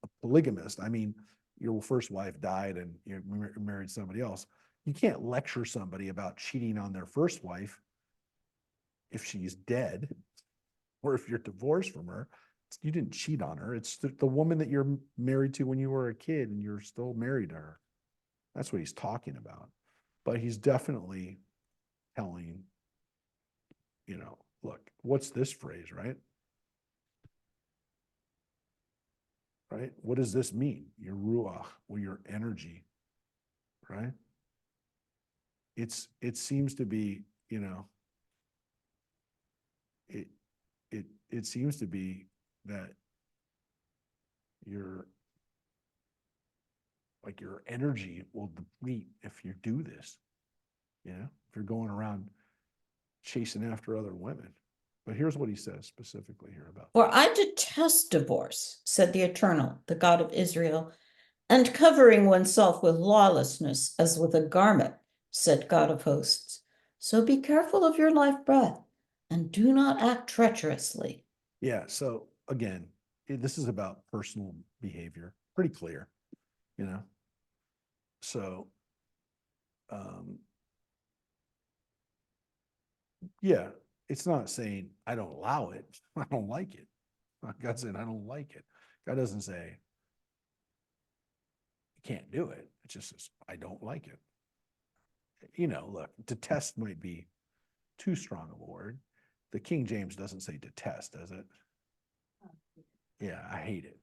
a polygamist, I mean your first wife died and you married somebody else, you can't lecture somebody about cheating on their first wife if she's dead, or if you're divorced from her. You didn't cheat on her. It's the woman that you're married to when you were a kid and you're still married to her. That's what he's talking about. But he's definitely telling, look, what's this phrase, right? Right? What does this mean? Your ruach, or your energy, right? It seems to be, it seems to be that your energy will deplete if you do this, if you're going around chasing after other women. But here's what he says specifically here about.
For I detest divorce, said the Eternal, the God of Israel, and covering oneself with lawlessness as with a garment, said God of hosts. So be careful of your life breath, and do not act treacherously.
Yeah, so again, this is about personal behavior, pretty clear, So, yeah, it's not saying I don't allow it. I don't like it. God said I don't like it. God doesn't say you can't do it. It just says I don't like it. Look, detest might be too strong of a word. The King James doesn't say detest, does it? Yeah, I hate it.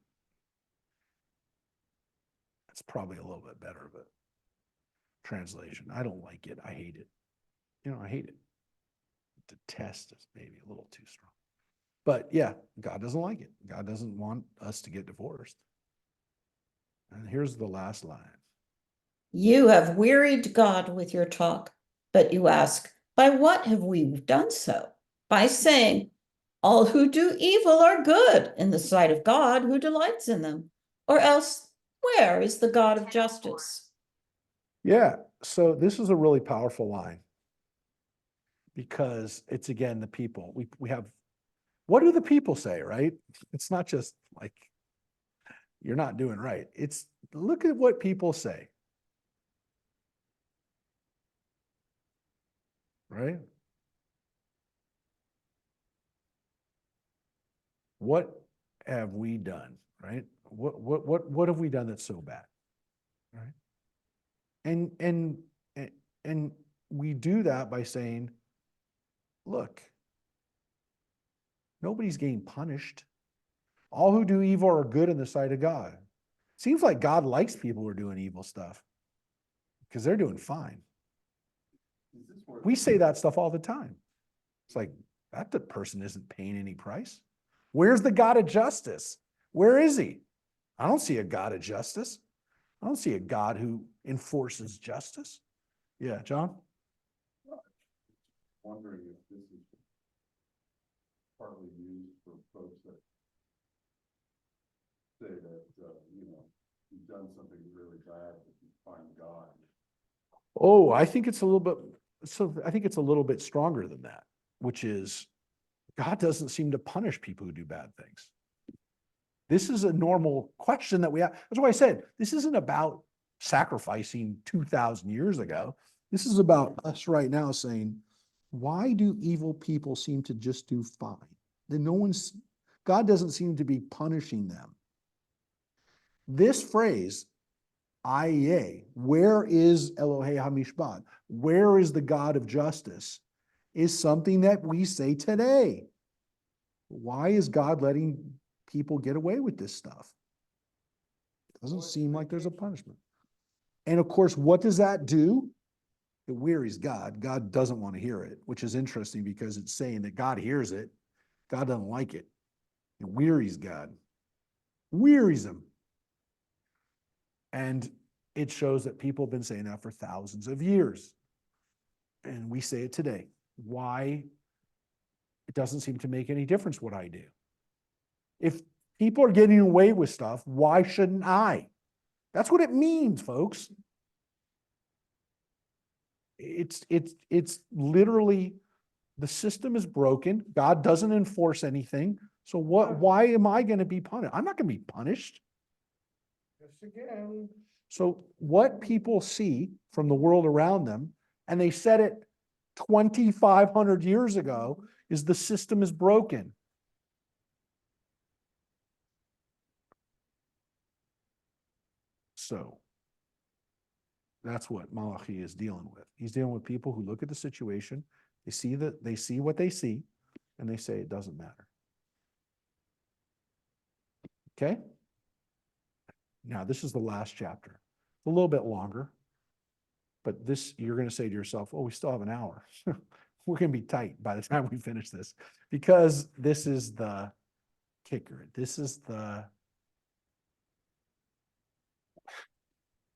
That's probably a little bit better of a translation. I don't like it. I hate it. I hate it. Detest is maybe a little too strong. But yeah, God doesn't like it. God doesn't want us to get divorced. And here's the last line.
You have wearied God with your talk, but you ask, by what have we done so? By saying, all who do evil are good in the sight of God who delights in them. Or else, where is the God of justice?
Yeah, so this is a really powerful line, because it's, again, the people. We have, what do the people say, right? It's not just like you're not doing right. It's, look at what people say, right? What have we done, right? What have we done that's so bad, right? And and we do that by saying, look, nobody's getting punished. All who do evil are good in the sight of God. Seems like God likes people who are doing evil stuff because they're doing fine.
Is this where?
We say that stuff all the time. It's like, that the person isn't paying any price. Where's the God of justice? Where is he? I don't see a God of justice. I don't see a God who enforces justice. Yeah, John?
Wondering if this is partly used for folks that say that, you've done something really bad, but you find God.
Oh, I think it's a little bit, I think it's a little bit stronger than that, which is God doesn't seem to punish people who do bad things. This is a normal question that we have. That's why I said, this isn't about sacrificing 2,000 years ago. This is about us right now saying, why do evil people seem to just do fine? God doesn't seem to be punishing them. This phrase, IEA, where is Elohei HaMishpat? Where is the God of justice? Is something that we say today. Why is God letting people get away with this stuff? Doesn't seem like there's a punishment. And of course, what does that do? It wearies God. God doesn't want to hear it, which is interesting because it's saying that God hears it. God doesn't like it. It wearies God. Wearies him. And it shows that people have been saying that for thousands of years. And we say it today. Why? It doesn't seem to make any difference what I do. If people are getting away with stuff, why shouldn't I? That's what it means, folks. It's literally, the system is broken. God doesn't enforce anything. So why am I going to be punished? I'm not going to be punished. Yes, again. So what people see from the world around them, and they said it 2,500 years ago, is the system is broken. So that's what Malachi is dealing with. He's dealing with people who look at the situation, they see what they see, and they say it doesn't matter. Okay? Now, this is the last chapter. It's a little bit longer, but this, you're going to say to yourself, oh, we still have an hour. We're going to be tight by the time we finish this, because this is the kicker. This is the,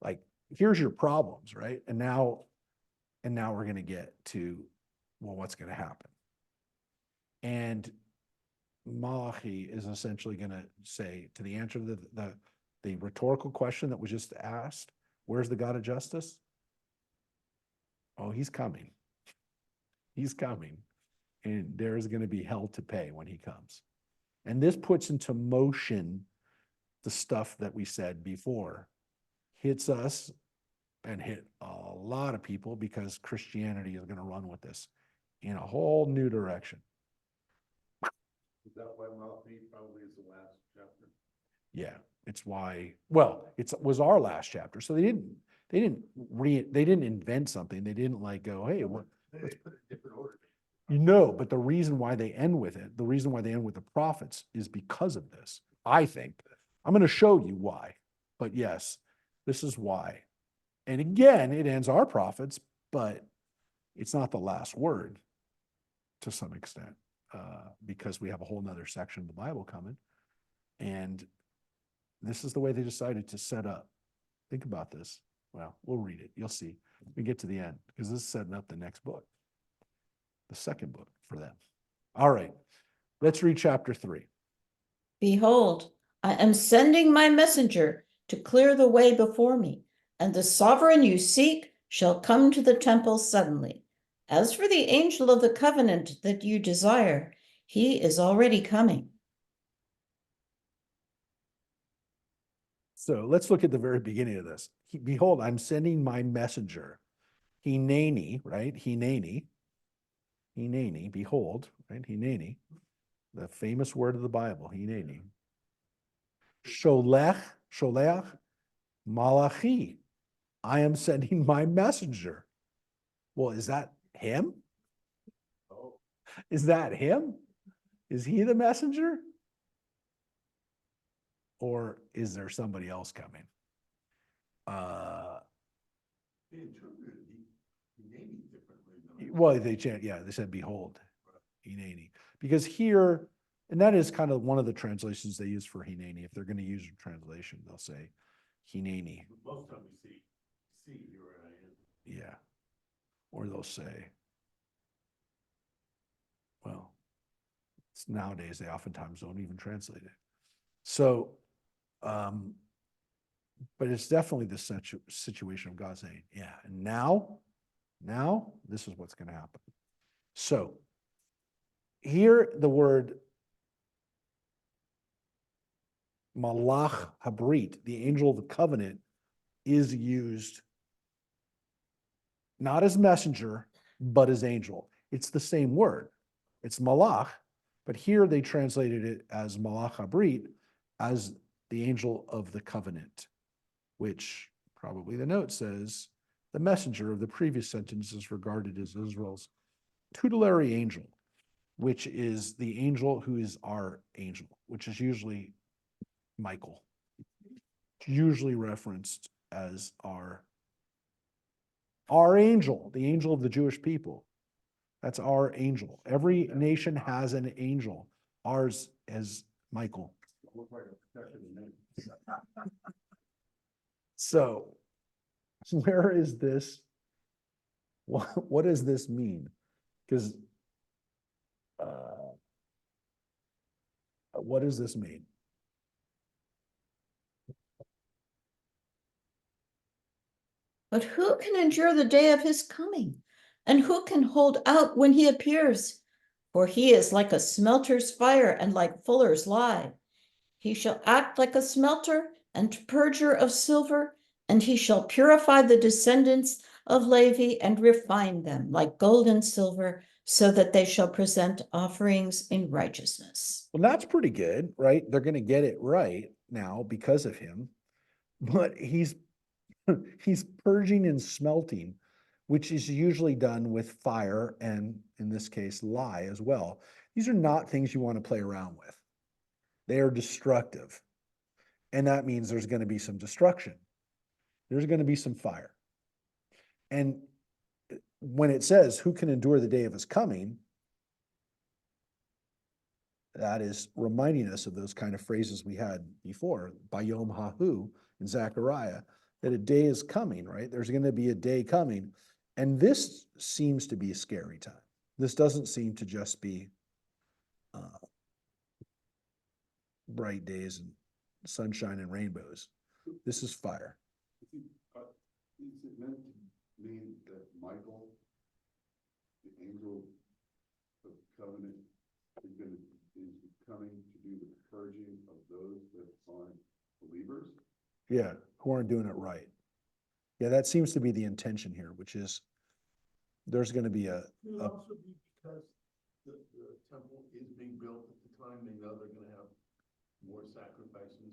like, here's your problems, right? And now we're going to get to, well, what's going to happen? And Malachi is essentially going to say, to the answer to the rhetorical question that was just asked, where's the God of justice? Oh, he's coming. He's coming. And there is going to be hell to pay when he comes. And this puts into motion the stuff that we said before. Hits us and hit a lot of people, because Christianity is going to run with this in a whole new direction.
Is that why Malachi probably is the last chapter?
Yeah, it's why, well, it was our last chapter. So they didn't invent something. They didn't like go, hey, what?
Let's put it in different order.
But the reason why they end with it, the reason why they end with the prophets, is because of this. I think. I'm going to show you why. But yes, this is why. And again, it ends our prophets, but it's not the last word to some extent, because we have a whole nother section of the Bible coming. And this is the way they decided to set up. Think about this. Well, we'll read it. You'll see. We get to the end, because this is setting up the next book, the second book for them. All right, let's read chapter 3.
Behold, I am sending my messenger to clear the way before me, and the sovereign you seek shall come to the temple suddenly. As for the angel of the covenant that you desire, he is already coming.
So let's look at the very beginning of this. Behold, I'm sending my messenger. Hineni, right? Hineni, behold, right? Hineni, the famous word of the Bible, Hineni. Sholeach, Malachi. I am sending my messenger. Well, is that him?
Oh,
Is that him? Is he the messenger? Or is there somebody else coming?
they interpreted he named it differently than.
Well, they said, behold, Hineni. Because here, and that is kind of one of the translations they use for Hineni. If they're going to use a translation, they'll say Hineni.
Most times we see, here I am.
Yeah. Or they'll say, well, it's nowadays they oftentimes don't even translate it. So, but it's definitely the situation of God saying, yeah, and now this is what's going to happen. So here the word Malach Habrit, the angel of the covenant, is used not as messenger, but as angel. It's the same word. It's Malach, but here they translated it as Malach Habrit, as the angel of the covenant, which probably the note says the messenger of the previous sentence is regarded as Israel's tutelary angel, which is the angel who is our angel, which is usually Michael. It's usually referenced as our angel, the angel of the Jewish people. That's our angel. Every nation has an angel. Ours is Michael. So, where is this? What does this mean? Because what does this mean?
But who can endure the day of his coming? And who can hold out when he appears? For he is like a smelter's fire and like fuller's lye. He shall act like a smelter and purger of silver, and he shall purify the descendants of Levi and refine them like gold and silver, so that they shall present offerings in righteousness.
Well, that's pretty good, right? They're going to get it right now because of him. But he's purging and smelting, which is usually done with fire and, in this case, lye as well. These are not things you want to play around with. They are destructive. And that means there's going to be some destruction. There's going to be some fire. And when it says, who can endure the day of his coming, that is reminding us of those kind of phrases we had before, Bayom Hahu in Zechariah, that a day is coming, right? There's going to be a day coming. And this seems to be a scary time. This doesn't seem to just be bright days and sunshine and rainbows. This is fire.
Is it meant to mean that Michael, the angel of covenant, is coming to do the purging of those that aren't believers?
Yeah, who aren't doing it right. Yeah, that seems to be the intention here, which is there's going to be
It would also be because the temple is being built at the time, they know they're gonna have more sacrifices.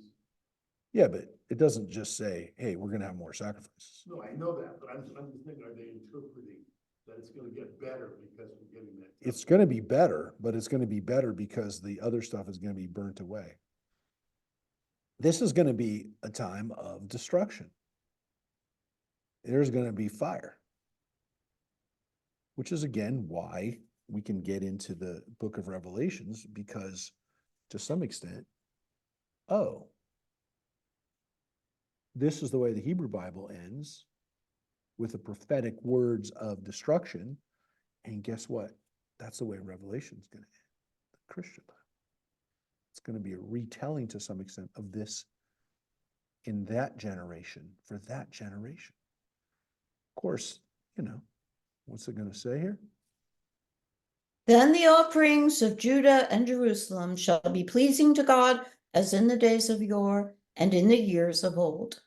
Yeah, but it doesn't just say, hey, we're going to have more sacrifices.
No, I know that, but I'm just thinking, are they interpreting that it's gonna get better because we're getting that?
It's going to be better, but it's going to be better because the other stuff is going to be burnt away. This is going to be a time of destruction. There's going to be fire, which is again why we can get into the book of Revelations, because to some extent, oh, this is the way the Hebrew Bible ends, with the prophetic words of destruction. And guess what? That's the way Revelation is going to end, the Christian Bible. It's going to be a retelling to some extent of this in that generation, for that generation. Of course, what's it going to say here?
Then the offerings of Judah and Jerusalem shall be pleasing to God as in the days of yore and in the years of old.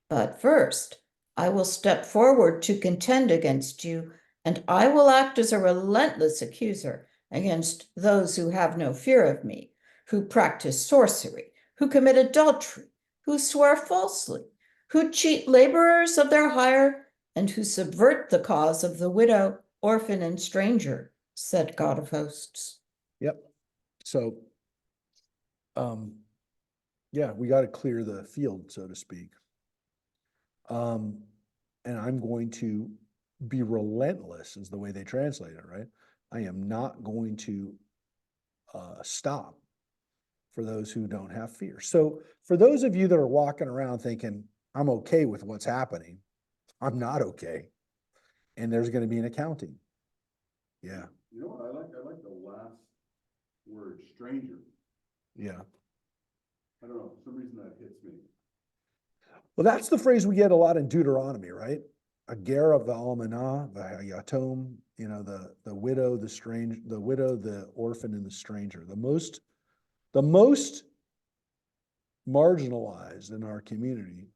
But first, I will step forward to contend against you, and I will act as a relentless accuser against those who have no fear of me, who practice sorcery, who commit adultery, who swear falsely, who cheat laborers of their hire, and who subvert the cause of the widow, orphan, and stranger, said God of hosts.
Yep. So, yeah, we got to clear the field, so to speak. And I'm going to be relentless, is the way they translate it, right? I am not going to stop for those who don't have fear. So for those of you that are walking around thinking, I'm okay with what's happening, I'm not okay. And there's going to be an accounting. Yeah.
You know what, I like the last word, stranger.
Yeah.
I don't know, for some reason that hits me.
Well, that's the phrase we get a lot in Deuteronomy, right? Ager of the almanah, yatom, the widow, the widow, the orphan, and the stranger. The most marginalized in our community,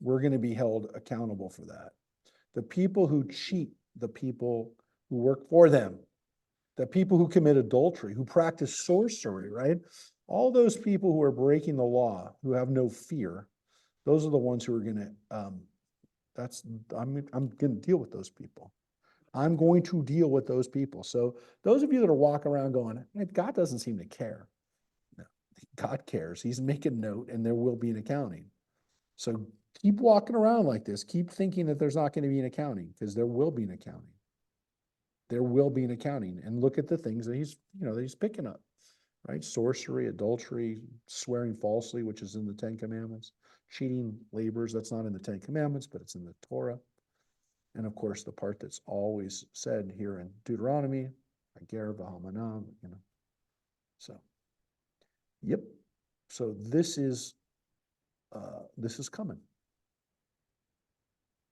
we're going to be held accountable for that. The people who cheat, the people who work for them, the people who commit adultery, who practice sorcery, right? All those people who are breaking the law, who have no fear, those are the ones who are going to, I'm going to deal with those people. I'm going to deal with those people. So those of you that are walking around going, God doesn't seem to care. No, God cares. He's making note, and there will be an accounting. So keep walking around like this. Keep thinking that there's not going to be an accounting, because there will be an accounting. There will be an accounting. And look at the things that he's picking up, right? Sorcery, adultery, swearing falsely, which is in the 10 Commandments, cheating laborers, that's not in the 10 Commandments, but it's in the Torah. And of course, the part that's always said here in Deuteronomy, Ager v'halmanah, So, yep. So this is coming.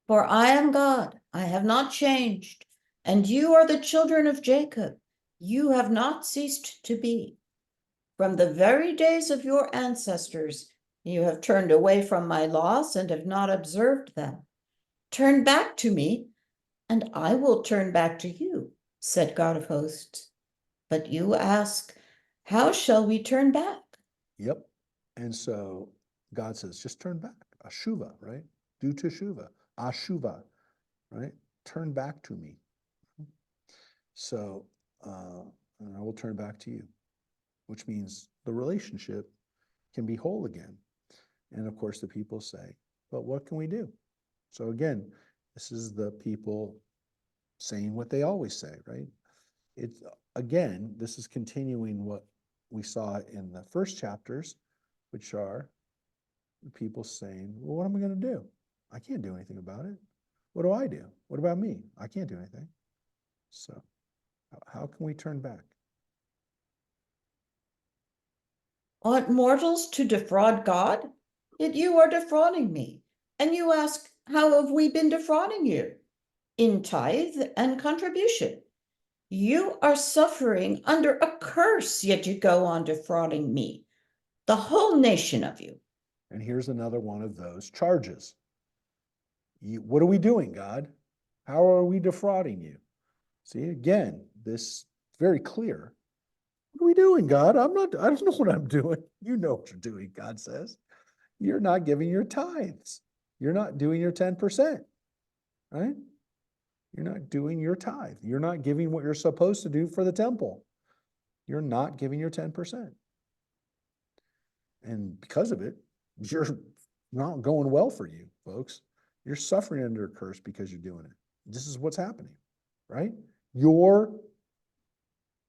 For I am God, I have not changed, and you are the children of Jacob. You have not ceased to be. From the very days of your ancestors, you have turned away from my laws and have not observed them. Turn back to me, and I will turn back to you, said God of hosts. But you ask, how shall we turn back?
Yep. And so God says, just turn back. Ashuva, right? Do teshuva. Ashuva, right? Turn back to me. So, and I will turn back to you, which means the relationship can be whole again. And of course, the people say, but what can we do? So again, this is the people saying what they always say, right? It's again, this is continuing what we saw in the first chapters, which are people saying, well, what am I going to do? I can't do anything about it. What do I do? What about me? I can't do anything. So how can we turn back?
Ought mortals to defraud God? Yet you are defrauding me. And you ask, how have we been defrauding you? In tithe and contribution. You are suffering under a curse, yet you go on defrauding me, the whole nation of you.
And here's another one of those charges. What are we doing, God? How are we defrauding you? See, again, this is very clear. What are we doing, God? I don't know what I'm doing. You know what you're doing, God says. You're not giving your tithes. You're not doing your 10%, right? You're not doing your tithe. You're not giving what you're supposed to do for the temple. You're not giving your 10%. And because of it, you're not going well for you, folks. You're suffering under a curse because you're doing it. This is what's happening, right? You're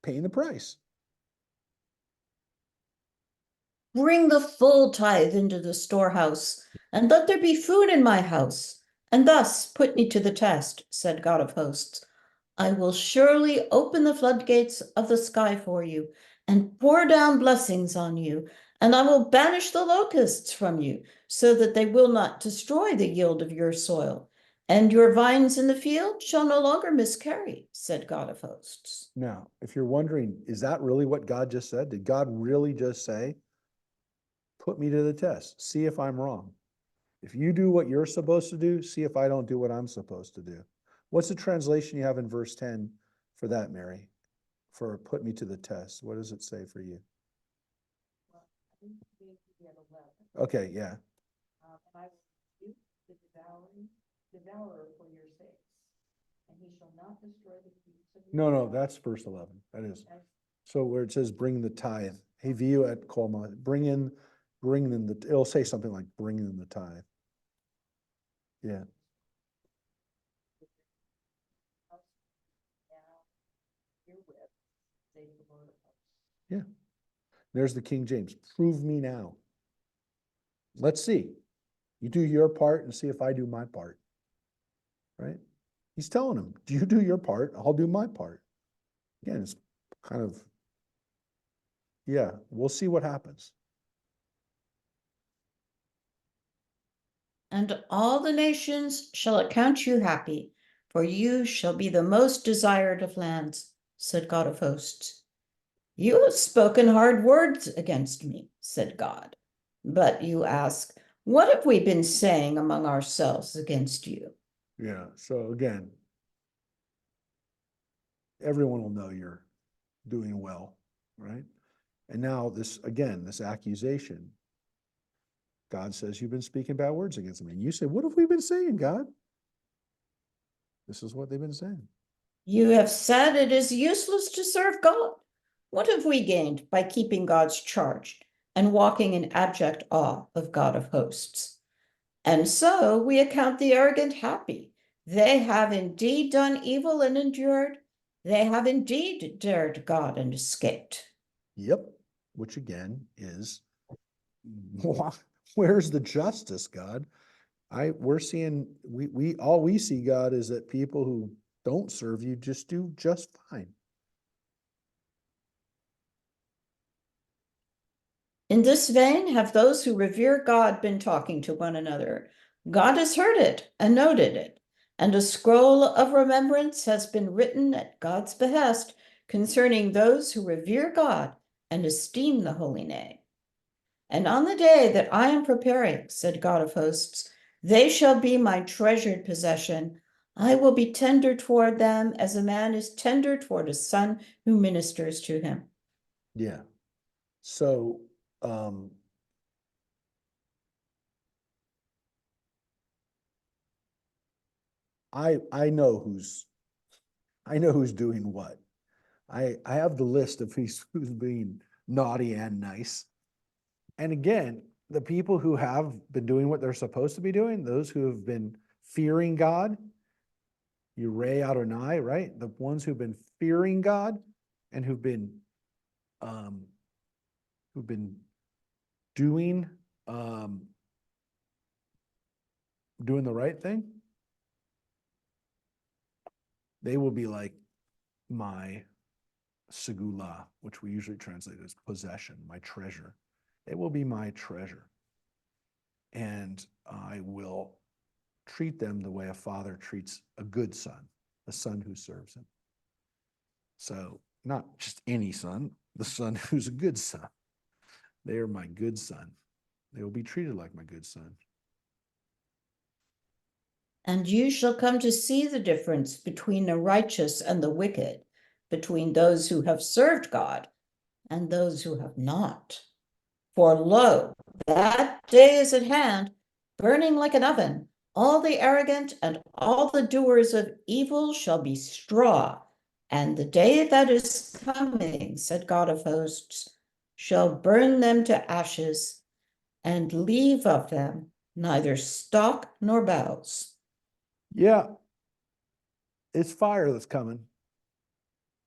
paying the price.
Bring the full tithe into the storehouse, and let there be food in my house, and thus put me to the test, said God of hosts. I will surely open the floodgates of the sky for you, and pour down blessings on you, and I will banish the locusts from you, so that they will not destroy the yield of your soil. And your vines in the field shall no longer miscarry, said God of hosts.
Now, if you're wondering, is that really what God just said? Did God really just say, put me to the test, see if I'm wrong? If you do what you're supposed to do, see if I don't do what I'm supposed to do. What's the translation you have in verse 10 for that, Mary? For put me to the test. What does it say for you? Okay, yeah.
devourer for your sakes, and he shall not destroy the fruits of
No,
your
no,
ground.
that's verse 11. That is. So where it says bring the tithe, hey, view at Colma, bring in it'll say something like bring in the tithe. Yeah.
Herewith, saith the Lord of hosts.
Yeah. There's the King James. Prove me now. Let's see. You do your part and see if I do my part. Right? He's telling him, do you do your part? I'll do my part. Again, it's kind of, yeah, we'll see what happens.
And all the nations shall account you happy, for you shall be the most desired of lands, said God of hosts. You have spoken hard words against me, said God. But you ask, what have we been saying among ourselves against you?
Yeah. So again, everyone will know you're doing well, right? And now this accusation. God says you've been speaking bad words against me. And you say, what have we been saying, God? This is what they've been saying.
You have said it is useless to serve God. What have we gained by keeping God's charge and walking in abject awe of God of hosts? And so we account the arrogant happy. They have indeed done evil and endured. They have indeed dared God and escaped.
Yep. Which again is, where's the justice, God? We're seeing, all we see, God, is that people who don't serve you just do just fine.
In this vein, have those who revere God been talking to one another? God has heard it and noted it, and a scroll of remembrance has been written at God's behest concerning those who revere God and esteem the holy name. And on the day that I am preparing, said God of hosts, they shall be my treasured possession. I will be tender toward them as a man is tender toward a son who ministers to him.
Yeah. So, I know who's doing what. I have the list of who's being naughty and nice. And again, the people who have been doing what they're supposed to be doing, those who have been fearing God, Yireh Adonai, right? The ones who've been fearing God and who've been doing doing the right thing, they will be like my segula, which we usually translate as possession, my treasure. They will be my treasure. And I will treat them the way a father treats a good son, a son who serves him. So not just any son, the son who's a good son. They are my good son. They will be treated like my good son.
And you shall come to see the difference between the righteous and the wicked, between those who have served God and those who have not. For lo, that day is at hand, burning like an oven. All the arrogant and all the doers of evil shall be straw. And the day that is coming, said God of hosts, shall burn them to ashes and leave of them neither stalk nor boughs.
Yeah, it's fire that's coming,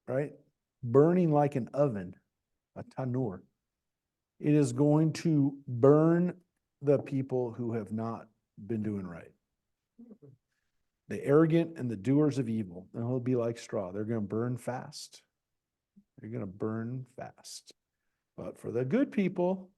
right? Burning like an oven, a tanur. It is going to burn the people who have not been doing right. The arrogant and the doers of evil, and it'll be like straw. They're going to burn fast. They're going to burn fast. But for the good people,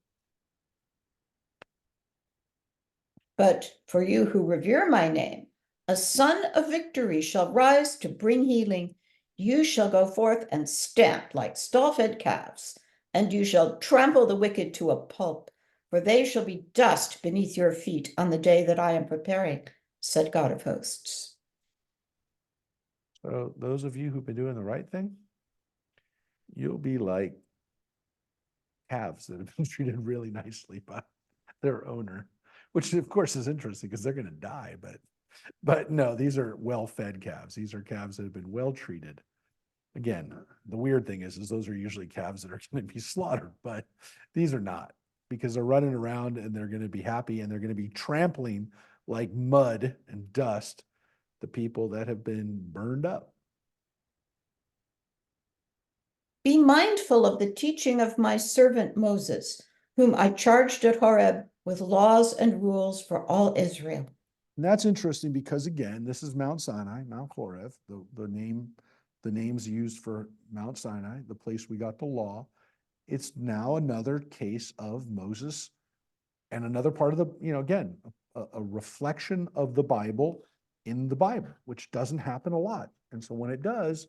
But for you who revere my name, a son of victory shall rise to bring healing. You shall go forth and stamp like stall-fed calves, and you shall trample the wicked to a pulp, for they shall be dust beneath your feet on the day that I am preparing, said God of hosts.
so those of you who've been doing the right thing, you'll be like calves that have been treated really nicely by their owner, which of course is interesting because they're going to die, but no, these are well-fed calves. These are calves that have been well treated. Again, the weird thing is those are usually calves that are going to be slaughtered, but these are not, because they're running around and they're going to be happy and they're going to be trampling like mud and dust the people that have been burned up.
Be mindful of the teaching of my servant Moses, whom I charged at Horeb with laws and rules for all Israel.
And that's interesting because, again, this is Mount Sinai, Mount Horeb, the names used for Mount Sinai, the place we got the law. It's now another case of Moses and another part of the, again, a reflection of the Bible in the Bible, which doesn't happen a lot. And so when it does,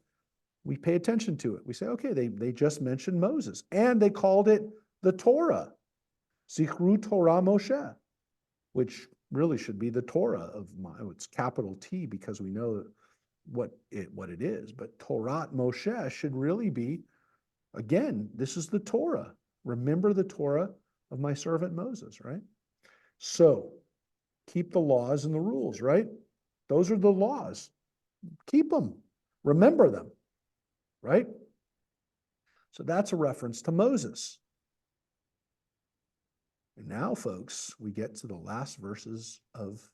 we pay attention to it. We say, okay, they just mentioned Moses, and they called it the Torah, Zichru Torah Moshe, which really should be the Torah it's capital T because we know what it is, but Torah Moshe should really be, again, this is the Torah. Remember the Torah of my servant Moses, right? So keep the laws and the rules, right? Those are the laws. Keep them. Remember them, right? So that's a reference to Moses. And now, folks, we get to the last verses of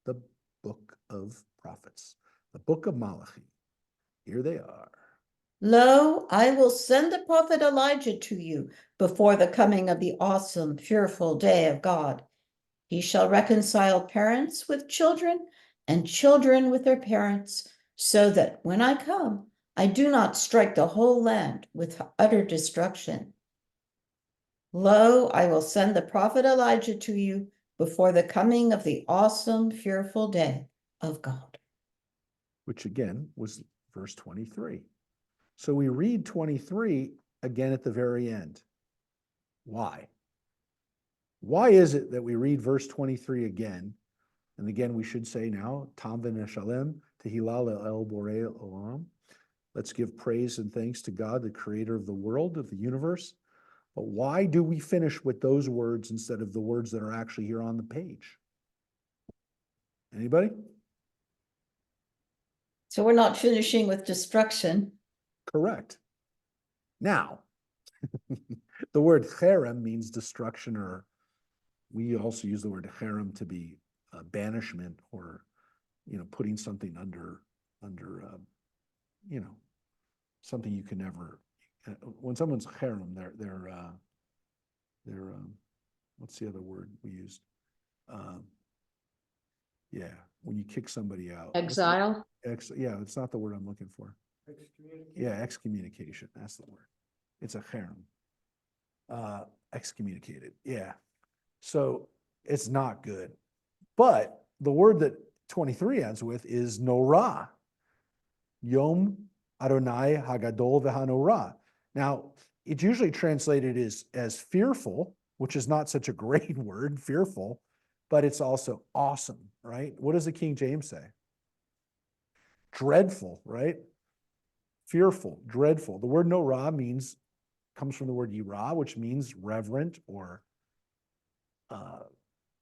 the book of prophets, the book of Malachi. Here they are.
Lo, I will send the prophet Elijah to you before the coming of the awesome, fearful day of God. He shall reconcile parents with children and children with their parents, so that when I come, I do not strike the whole land with utter destruction. Lo, I will send the prophet Elijah to you before the coming of the awesome, fearful day of God.
Which again was verse 23. So we read 23 again at the very end. Why? Why is it that we read verse 23 again? And again, we should say now, Tam v'neshalem tehillah el borei olam. Let's give praise and thanks to God, the creator of the world, of the universe. But why do we finish with those words instead of the words that are actually here on the page? Anybody?
So we're not finishing with destruction.
Correct. Now, the word cherem means destruction, or we also use the word cherem to be banishment, or putting something under something you can never. When someone's cherem, they're what's the other word we used? Yeah, when you kick somebody out.
Exile.
Yeah, it's not the word I'm looking for. Yeah, excommunication. That's the word. It's a cherem. Excommunicated. Yeah. So it's not good. But the word that 23 ends with is norah. Yom Adonai Hagadol v'hanorah. Now, it's usually translated as fearful, which is not such a great word, fearful, but it's also awesome, right? What does the King James say? Dreadful, right? Fearful, dreadful. The word norah comes from the word yirah, which means reverent or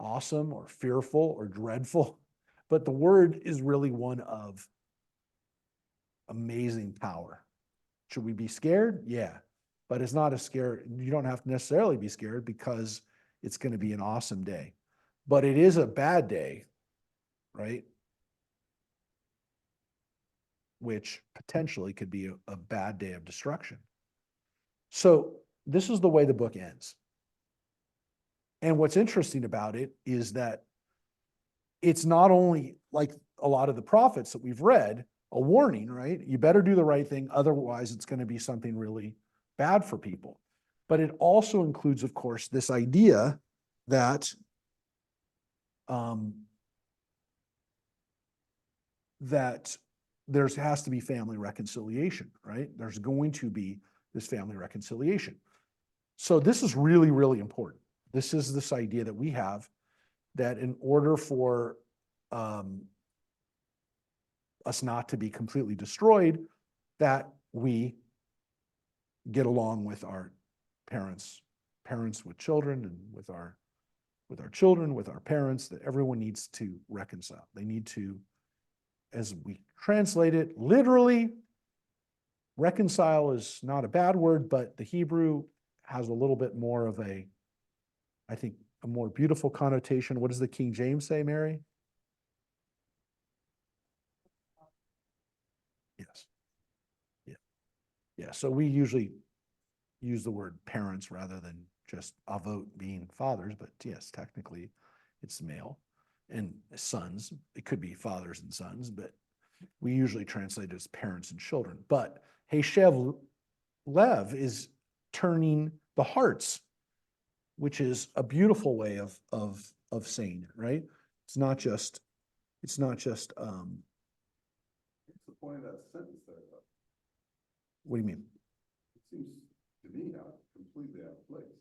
awesome or fearful or dreadful. But the word is really one of amazing power. Should we be scared? Yeah. But it's not a scare. You don't have to necessarily be scared because it's going to be an awesome day. But it is a bad day, right? Which potentially could be a bad day of destruction. So this is the way the book ends. And what's interesting about it is that it's not only like a lot of the prophets that we've read, a warning, right? You better do the right thing, otherwise it's going to be something really bad for people. But it also includes, of course, this idea that that there has to be family reconciliation, right? There's going to be this family reconciliation. So this is really, really important. This is this idea that we have that in order for us not to be completely destroyed, that we get along with our parents with children, and with our with our children, with our parents, that everyone needs to reconcile. They need to, as we translate it literally, reconcile is not a bad word, but the Hebrew has a little bit more of a, I think, a more beautiful connotation. What does the King James say, Mary? Yes. Yeah. Yeah. So we usually use the word parents rather than just avot being fathers, but yes, technically it's male, and sons. It could be fathers and sons, but we usually translate it as parents and children. But Heshev Lev is turning the hearts, which is a beautiful way of saying it, right? It's not just
What's the point of that sentence there, though?
what do you mean?
It seems to me completely out of place.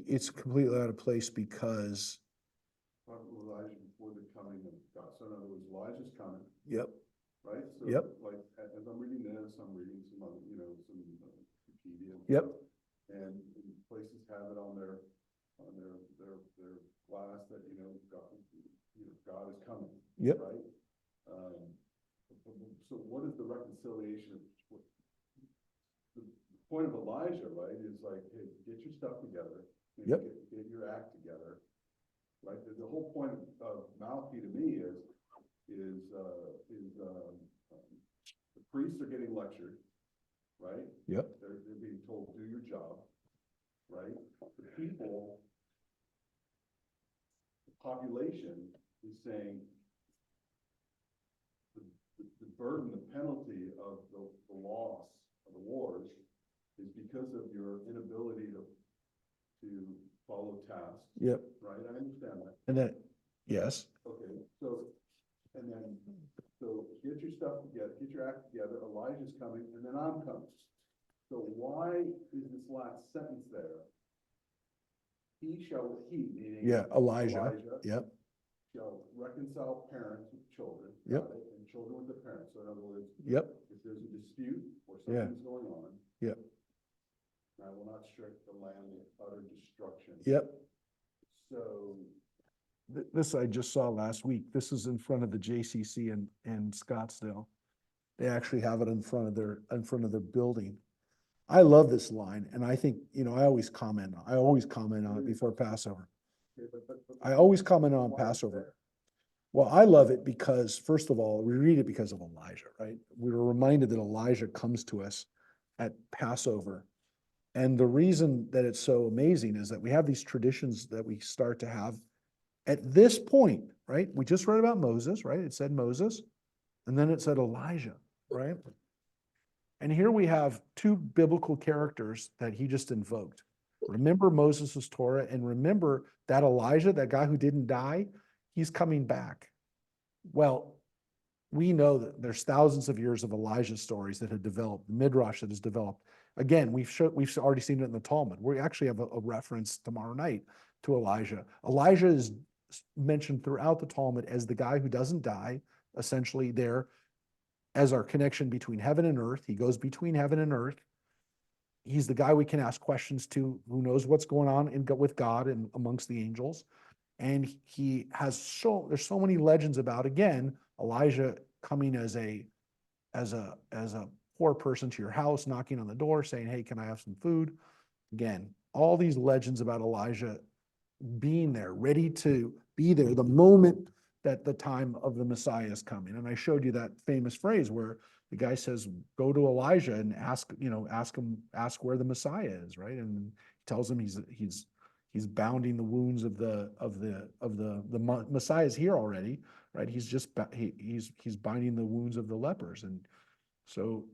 It's completely out of place because
Prophet Elijah before the coming of God. So in other words, Elijah's coming,
yep,
right? So
Yep.
like, as I'm reading this, I'm reading some other, some Wikipedia. and
Yep.
stuff, And places have it on their glass that, God is coming.
Yep.
Right? So what is the reconciliation of the point of Elijah, right, is like, hey, get your stuff together.
Yep.
Get your act together. Right? The whole point of Malachi to me is the priests are getting lectured, right?
Yep.
They're being told, do your job, right? The people, the population is saying the burden, the penalty of the loss of the wars is because of your inability to follow tasks.
Yep.
Right, I understand that.
And then, yes.
Okay, so get your stuff together, get your act together, Elijah's coming, and then I'm coming. So why is this last sentence there? Meaning.
Yeah, Elijah. Yep.
Shall reconcile parents with children.
Yep.
Got it? And children with their parents. So in other words.
Yep.
If there's a dispute or
Yeah.
something's going on.
Yep.
I will not strike the land with utter destruction.
Yep.
So.
This I just saw last week. This is in front of the JCC in Scottsdale. They actually have it in front of their building. I love this line, and I think, I always comment on it before Passover. I always comment on Passover. Well, I love it because, first of all, we read it because of Elijah, right? We were reminded that Elijah comes to us at Passover. And the reason that it's so amazing is that we have these traditions that we start to have at this point, right? We just read about Moses, right? It said Moses, and then it said Elijah, right? And here we have two biblical characters that he just invoked. Remember Moses' Torah, and remember that Elijah, that guy who didn't die, he's coming back. Well, we know that there's thousands of years of Elijah stories that have developed, Midrash that has developed. Again, we've already seen it in the Talmud. We actually have a reference tomorrow night to Elijah. Elijah is mentioned throughout the Talmud as the guy who doesn't die, essentially there as our connection between heaven and earth. He goes between heaven and earth. He's the guy we can ask questions to, who knows what's going on with God and amongst the angels. And he has there's so many legends about, again, Elijah coming as a poor person to your house, knocking on the door, saying, hey, can I have some food? Again, all these legends about Elijah being there, ready to be there the moment that the time of the Messiah is coming. And I showed you that famous phrase where the guy says, go to Elijah and ask where the Messiah is, right? And he tells him he's bounding the wounds of the Messiah's here already, right? He's binding the wounds of the lepers. And so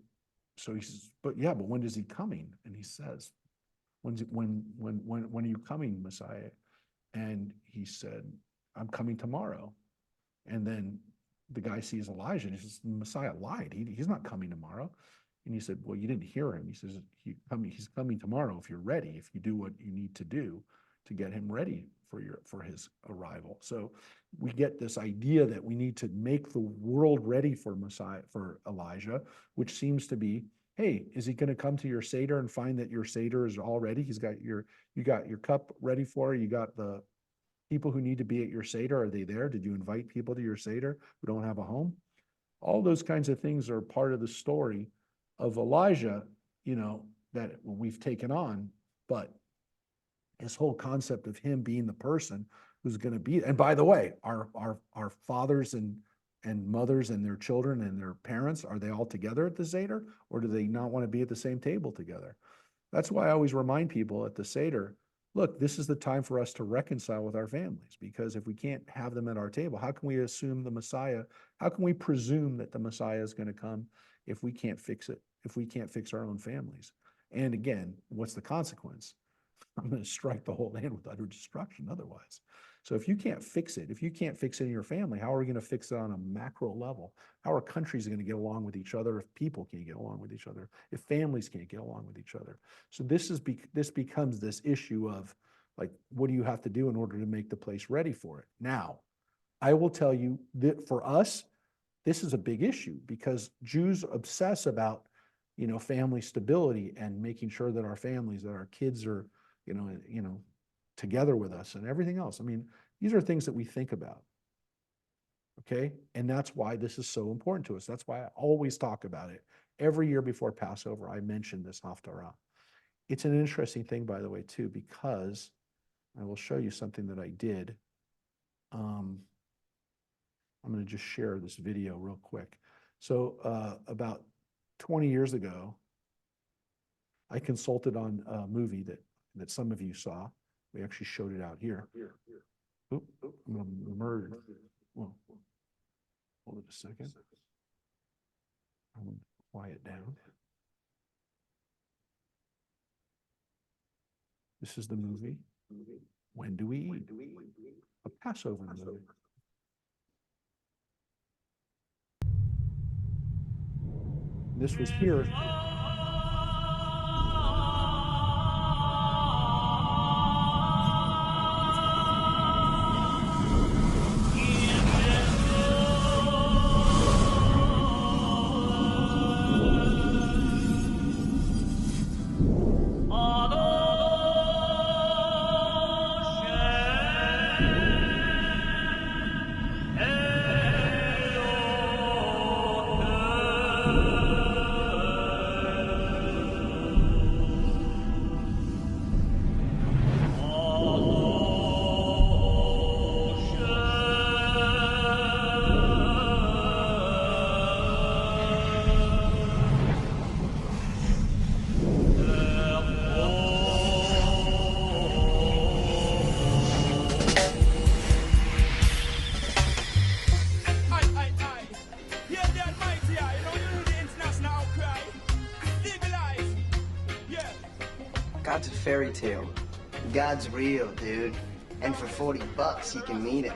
he says, but when is he coming? And he says, when are you coming, Messiah? And he said, I'm coming tomorrow. And then the guy sees Elijah and he says, Messiah lied. He's not coming tomorrow. And he said, well, you didn't hear him. He says, he's coming tomorrow if you're ready, if you do what you need to do to get him ready for his arrival. So we get this idea that we need to make the world ready for Elijah, which seems to be, hey, is he going to come to your Seder and find that your Seder is all ready? You got your cup ready for you. You got the people who need to be at your Seder. Are they there? Did you invite people to your Seder who don't have a home? All those kinds of things are part of the story of Elijah, that we've taken on. But this whole concept of him being the person who's going to be, and by the way, our fathers and mothers and their children and their parents, are they all together at the Seder, or do they not want to be at the same table together? That's why I always remind people at the Seder, look, this is the time for us to reconcile with our families, because if we can't have them at our table, how can we assume the Messiah? How can we presume that the Messiah is going to come if we can't fix it, if we can't fix our own families? And again, what's the consequence? I'm going to strike the whole land with utter destruction otherwise. So if you can't fix it, if you can't fix it in your family, how are we going to fix it on a macro level? How are countries going to get along with each other if people can't get along with each other, if families can't get along with each other? So this becomes this issue of, like, what do you have to do in order to make the place ready for it? Now, I will tell you that for us, this is a big issue, because Jews obsess about, family stability and making sure that our families, that our kids are, together with us and everything else. I mean, these are things that we think about. Okay. And that's why this is so important to us. That's why I always talk about it. Every year before Passover, I mention this Haftarah. It's an interesting thing, by the way, too, because I will show you something that I did. I'm going to just share this video real quick. So about 20 years ago, I consulted on a movie that some of you saw. We actually showed it out here. Oop, I'm going to merge. Well, hold it a second. I'm going to quiet down. This is the movie. When do we eat? A Passover movie. This was here.
God's a fairy tale. God's real, dude. And for $40 you can meet him.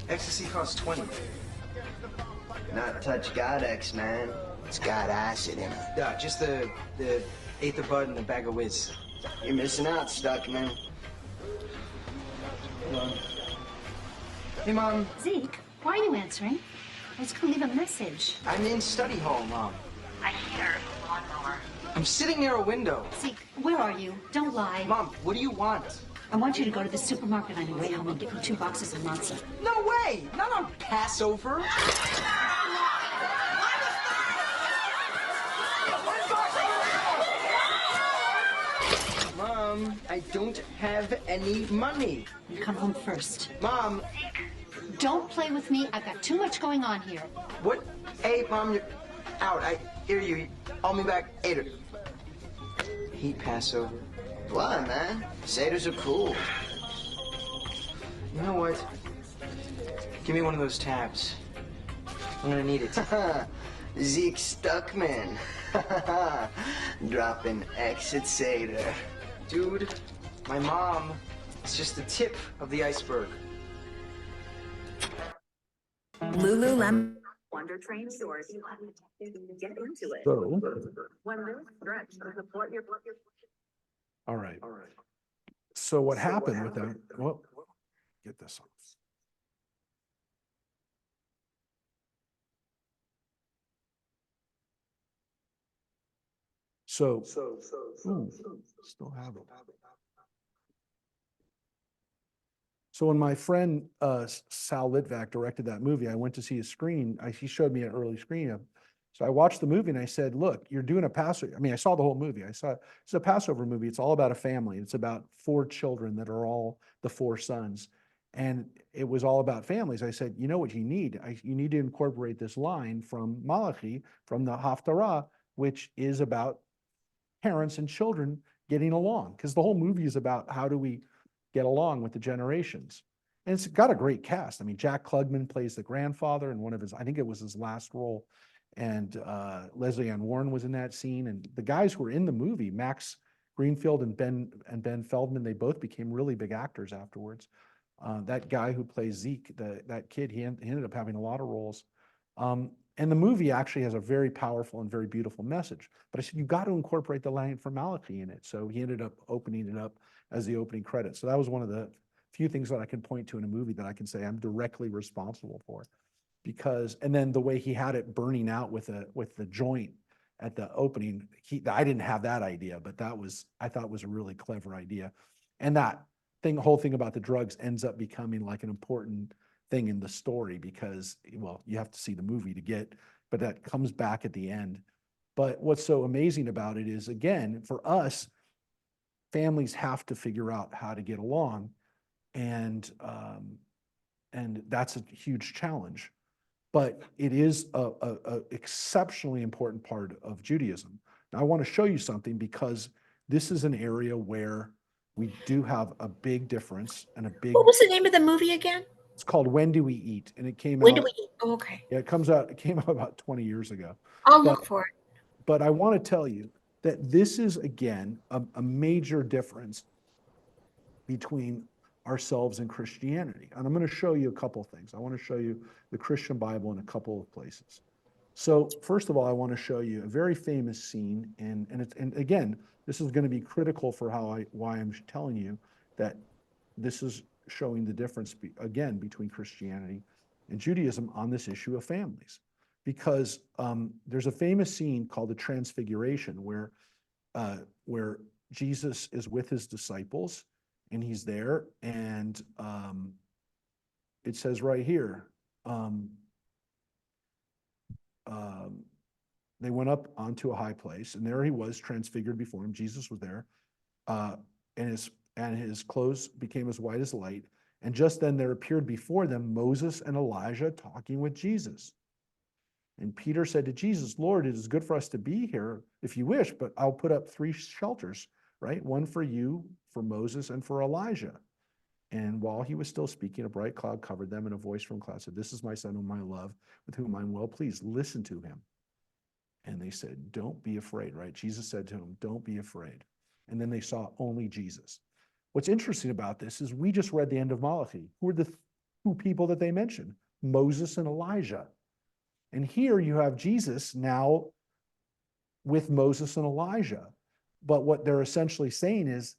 Ecstasy costs 20.
Not touch God X, man. It's got acid in it.
Yeah, just the eighth of bud and the bag of whiz.
You're missing out, Stuckman.
Hey, Mom.
Zeke, why are you answering? I was gonna leave a message.
I'm in study hall, Mom.
I hear a lawnmower.
I'm sitting near a window.
Zeke, where are you? Don't lie.
Mom, what do you want?
I want you to go to the supermarket on your way home and get me 2 boxes of matzah.
No way! Not on Passover. Mom, I don't have any money.
You come home first.
Mom.
Don't play with me. I've got too much going on here.
What? Hey, Mom, you're out. I hear you. I'll be back later. Hate Passover.
Why, man? Seders are cool.
You know what? Give me one of those tabs. I'm gonna need it.
Zeke Stuckman. Dropping X at Seder.
Dude, my mom is just the tip of the iceberg.
Lululemon Wonder Train stores. Get into it.
So,
When this stretch to support your
all right. So what happened with that? Well, get this off. So, ooh, still have it. So when my friend Sal Litvak directed that movie, I went to see his screening. He showed me an early screening of. So I watched the movie and I said, "Look, you're doing a Passover." I mean, I saw the whole movie. It's a Passover movie. It's all about a family. It's about 4 children that are all the 4 sons, and it was all about families. I said, "You know what you need? You need to incorporate this line from Malachi, from the Haftarah, which is about parents and children getting along, because the whole movie is about how do we get along with the generations." And it's got a great cast. I mean, Jack Klugman plays the grandfather in one of his, I think it was his last role. And Leslie Ann Warren was in that scene. And the guys who were in the movie, Max Greenfield and Ben Feldman, they both became really big actors afterwards. That guy who plays Zeke, that kid, he ended up having a lot of roles. And the movie actually has a very powerful and very beautiful message. But I said, you got to incorporate the line from Malachi in it. So he ended up opening it up as the opening credits. So that was one of the few things that I can point to in a movie that I can say I'm directly responsible for. Because, and then the way he had it burning out with the joint at the opening, I didn't have that idea, but I thought was a really clever idea. And that whole thing about the drugs ends up becoming like an important thing in the story because, well, you have to see the movie to get, but that comes back at the end. But what's so amazing about it is, again, for us, families have to figure out how to get along, and that's a huge challenge. But it is a exceptionally important part of Judaism. Now, I want to show you something because this is an area where we do have a big difference and a big.
What was the name of the movie again?
It's called When Do We Eat? And it came out.
When Do We Eat? Oh, okay.
Yeah, it came out about 20 years ago.
I'll look for it.
But I want to tell you that this is, again, a major difference between ourselves and Christianity. And I'm going to show you a couple of things. I want to show you the Christian Bible in a couple of places. So first of all, I want to show you a very famous scene, and again, this is going to be critical for why I'm telling you that this is showing the difference again between Christianity and Judaism on this issue of families, because there's a famous scene called the Transfiguration where Jesus is with his disciples and he's there, and it says right here. They went up onto a high place, and there he was, transfigured before him. Jesus was there, and his clothes became as white as light. And just then there appeared before them Moses and Elijah talking with Jesus. And Peter said to Jesus, "Lord, it is good for us to be here if you wish, but I'll put up 3 shelters, right? One for you, for Moses, and for Elijah." And while he was still speaking, a bright cloud covered them, and a voice from cloud said, "This is my son whom I love, with whom I'm well pleased. Listen to him." And they said, "Don't be afraid," right? Jesus said to him, "Don't be afraid." And then they saw only Jesus. What's interesting about this is we just read the end of Malachi. Who are the 2 people that they mentioned? Moses and Elijah. And here you have Jesus now with Moses and Elijah. But what they're essentially saying is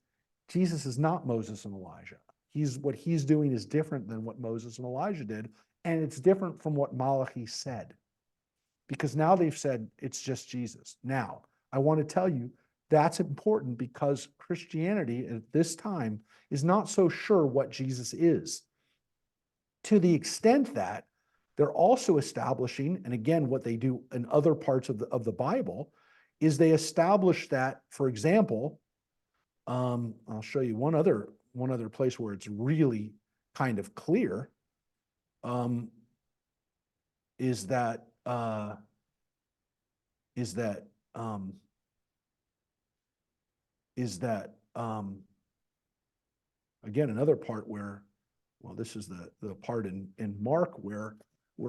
Jesus is not Moses and Elijah. What he's doing is different than what Moses and Elijah did. And it's different from what Malachi said. Because now they've said it's just Jesus. Now, I want to tell you that's important because Christianity at this time is not so sure what Jesus is. To the extent that they're also establishing, and again, what they do in other parts of the Bible, is they establish that, for example, I'll show you one other place where it's really kind of clear, is that again, another part where, well, this is the part in Mark where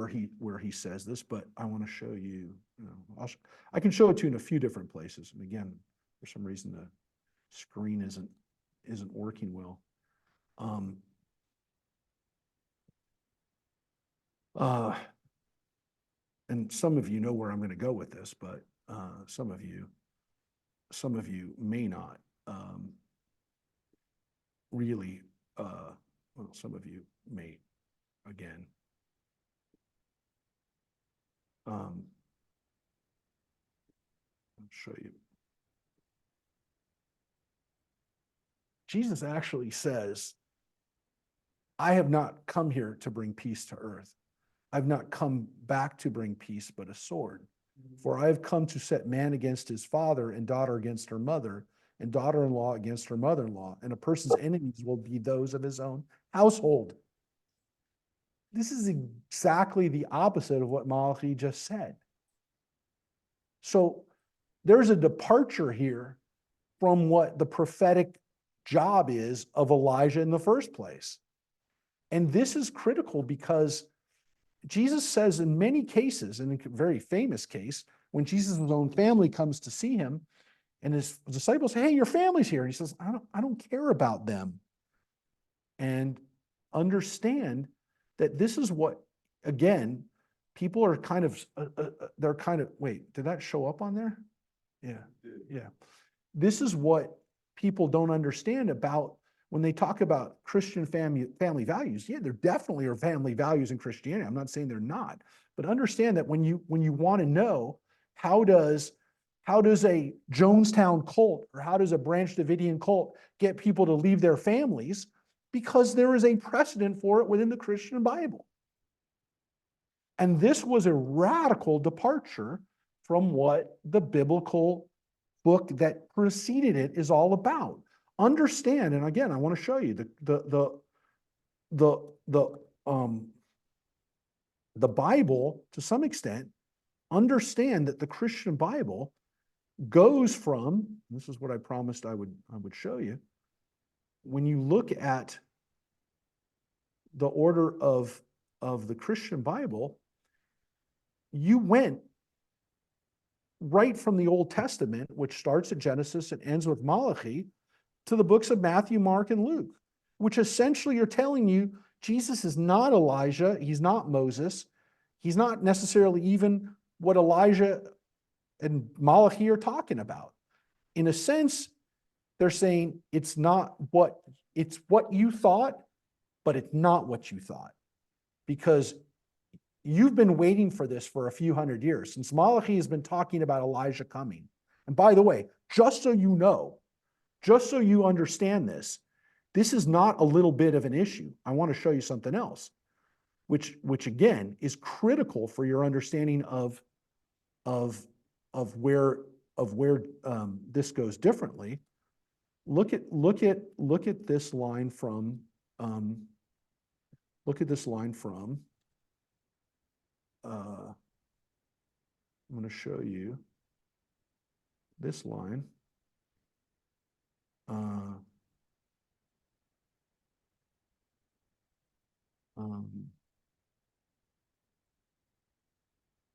he says this, but I want to show you, I can show it to you in a few different places. And again, for some reason, the screen isn't working well. And some of you know where I'm going to go with this, but some of you may not really. Well, some of you may, again. I'll show you. Jesus actually says, I have not come here to bring peace to earth. I've not come back to bring peace, but a sword. For I have come to set man against his father, and daughter against her mother, and daughter-in-law against her mother-in-law, and a person's enemies will be those of his own household. This is exactly the opposite of what Malachi just said. So there's a departure here from what the prophetic job is of Elijah in the first place. And this is critical because Jesus says in many cases, in a very famous case, when Jesus' own family comes to see him and his disciples say, hey, your family's here. And he says, I don't care about them. And understand that this is what, again, people are kind of, they're kind of, wait, did that show up on there? Yeah, yeah. This is what people don't understand about when they talk about Christian family values. Yeah, there definitely are family values in Christianity. I'm not saying they're not, but understand that when you want to know how does a Jonestown cult or how does a Branch Davidian cult get people to leave their families? Because there is a precedent for it within the Christian Bible. And this was a radical departure from what the biblical book that preceded it is all about. Understand, and again, I want to show you the Bible to some extent. Understand that the Christian Bible goes from, this is what I promised I would show you. When you look at the order of the Christian Bible, you went right from the Old Testament, which starts at Genesis and ends with Malachi, to the books of Matthew, Mark, and Luke, which essentially are telling you Jesus is not Elijah, he's not Moses, he's not necessarily even what Elijah and Malachi are talking about. In a sense, they're saying it's what you thought, but it's not what you thought. Because you've been waiting for this for a few hundred years, since Malachi has been talking about Elijah coming. And by the way, just so you know, just so you understand this is not a little bit of an issue. I want to show you something else, which again is critical for your understanding of where this goes differently. Look at this line from I'm going to show you this line.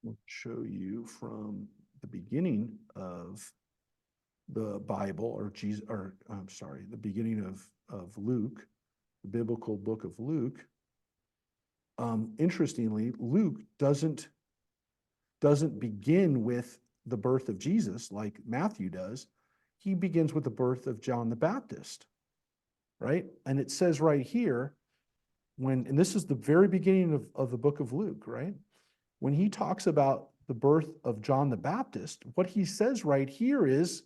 I'll show you from the beginning of the Bible, or the beginning of Luke, the biblical book of Luke. Interestingly, Luke doesn't begin with the birth of Jesus like Matthew does. He begins with the birth of John the Baptist, right? And it says right here, and this is the very beginning of the book of Luke, right? When he talks about the birth of John the Baptist, what he says right here is,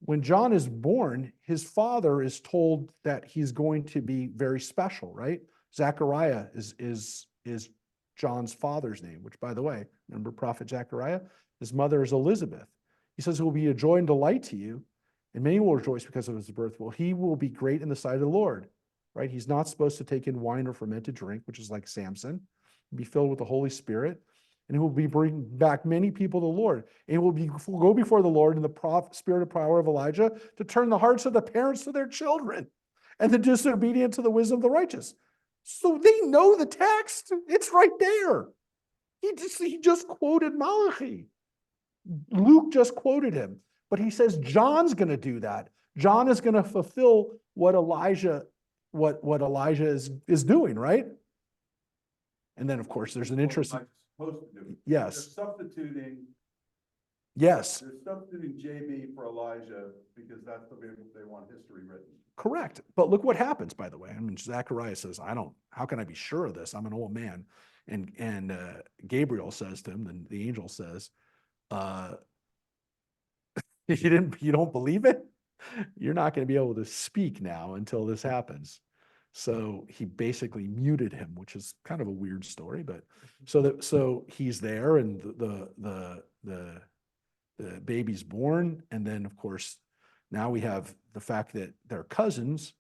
when John is born, his father is told that he's going to be very special, right? Zechariah is John's father's name, which, by the way, remember prophet Zechariah? His mother is Elizabeth. He says, it will be a joy and delight to you, and many will rejoice because of his birth. Well, he will be great in the sight of the Lord, right? He's not supposed to take in wine or fermented drink, which is like Samson. Be filled with the Holy Spirit, and he will be bringing back many people to the Lord. And he will go before the Lord in the spirit of power of Elijah to turn the hearts of the parents to their children and the disobedient to the wisdom of the righteous. So they know the text. It's right there. He just quoted Malachi. Luke just quoted him. But he says John's going to do that. John is going to fulfill what Elijah is doing, right? And then, of course, there's an interesting. Yes.
They're substituting.
Yes.
They're substituting JB for Elijah because that's the way they want history written.
Correct. But look what happens, by the way. I mean, Zechariah says, how can I be sure of this? I'm an old man. And Gabriel says to him, the angel says, You don't believe it? You're not going to be able to speak now until this happens. So he basically muted him, which is kind of a weird story, but so he's there and the baby's born. And then of course, now we have the fact that they're cousins.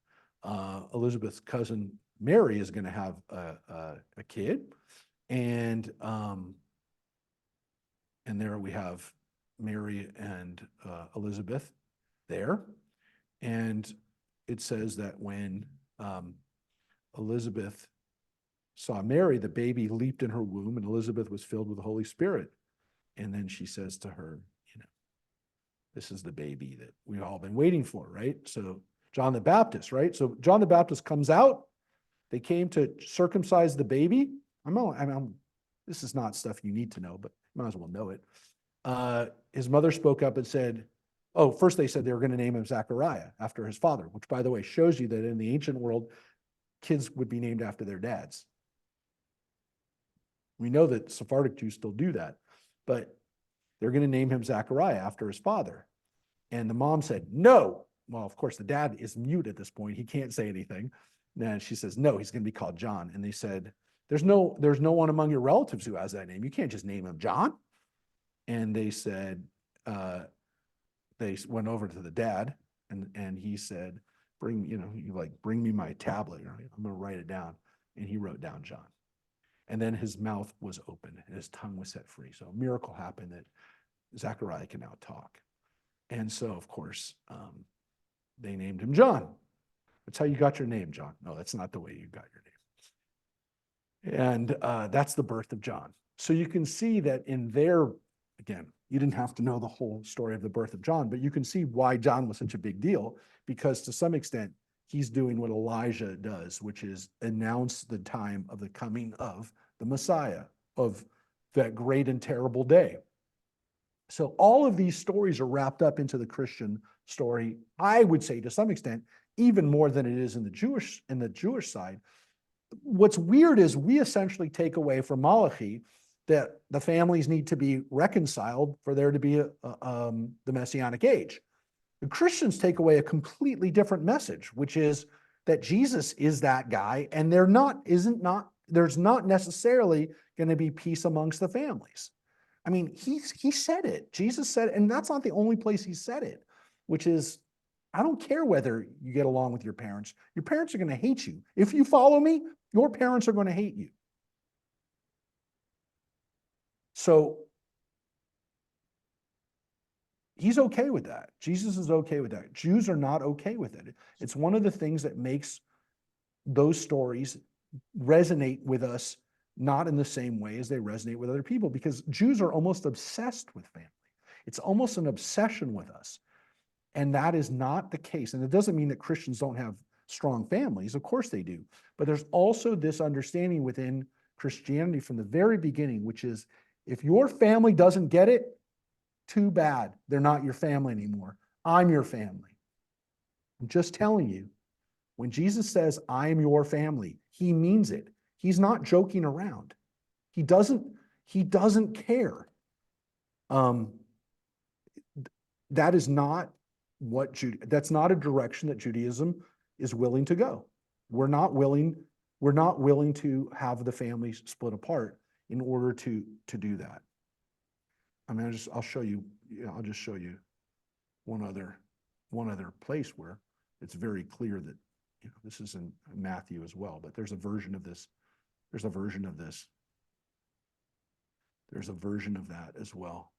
Elizabeth's cousin Mary is going to have a kid. And there we have Mary and Elizabeth there. And it says that when Elizabeth saw Mary, the baby leaped in her womb, and Elizabeth was filled with the Holy Spirit. And then she says to her, this is the baby that we've all been waiting for, right? So John the Baptist, right? So John the Baptist comes out. They came to circumcise the baby. This is not stuff you need to know, but you might as well know it. His mother spoke up and said, first they said they were going to name him Zechariah after his father, which by the way shows you that in the ancient world, kids would be named after their dads. We know that Sephardic Jews still do that, but they're going to name him Zechariah after his father. And the mom said, no. Well, of course, the dad is mute at this point. He can't say anything. And she says, no, he's going to be called John. And they said, there's no one among your relatives who has that name. You can't just name him John. And they said, they went over to the dad and he said, bring me my tablet. I'm going to write it down. And he wrote down John. And then his mouth was open and his tongue was set free. So a miracle happened that Zechariah can now talk. And so, of course, they named him John. That's how you got your name, John. No, that's not the way you got your name. And that's the birth of John. So you can see that in there, again, you didn't have to know the whole story of the birth of John, but you can see why John was such a big deal, because to some extent, he's doing what Elijah does, which is announce the time of the coming of the Messiah, of that great and terrible day. So all of these stories are wrapped up into the Christian story, I would say to some extent, even more than it is in the Jewish side. What's weird is we essentially take away from Malachi that the families need to be reconciled for there to be the Messianic age. The Christians take away a completely different message, which is that Jesus is that guy, and there's not necessarily going to be peace amongst the families. I mean, he said it. Jesus said it, and that's not the only place he said it, which is, I don't care whether you get along with your parents. Your parents are going to hate you. If you follow me, your parents are going to hate you. So he's okay with that. Jesus is okay with that. Jews are not okay with it. It's one of the things that makes those stories resonate with us, not in the same way as they resonate with other people, because Jews are almost obsessed with family. It's almost an obsession with us. And that is not the case. And it doesn't mean that Christians don't have strong families. Of course they do. But there's also this understanding within Christianity from the very beginning, which is if your family doesn't get it, too bad. They're not your family anymore. I'm your family. I'm just telling you, when Jesus says, I am your family, he means it. He's not joking around. He doesn't care. That is not that's not a direction that Judaism is willing to go. We're not willing to have the families split apart in order to do that. I mean, I'll show you one other place where it's very clear that this is in Matthew as well, but there's a version of this. There's a version of this. There's a version of that as well.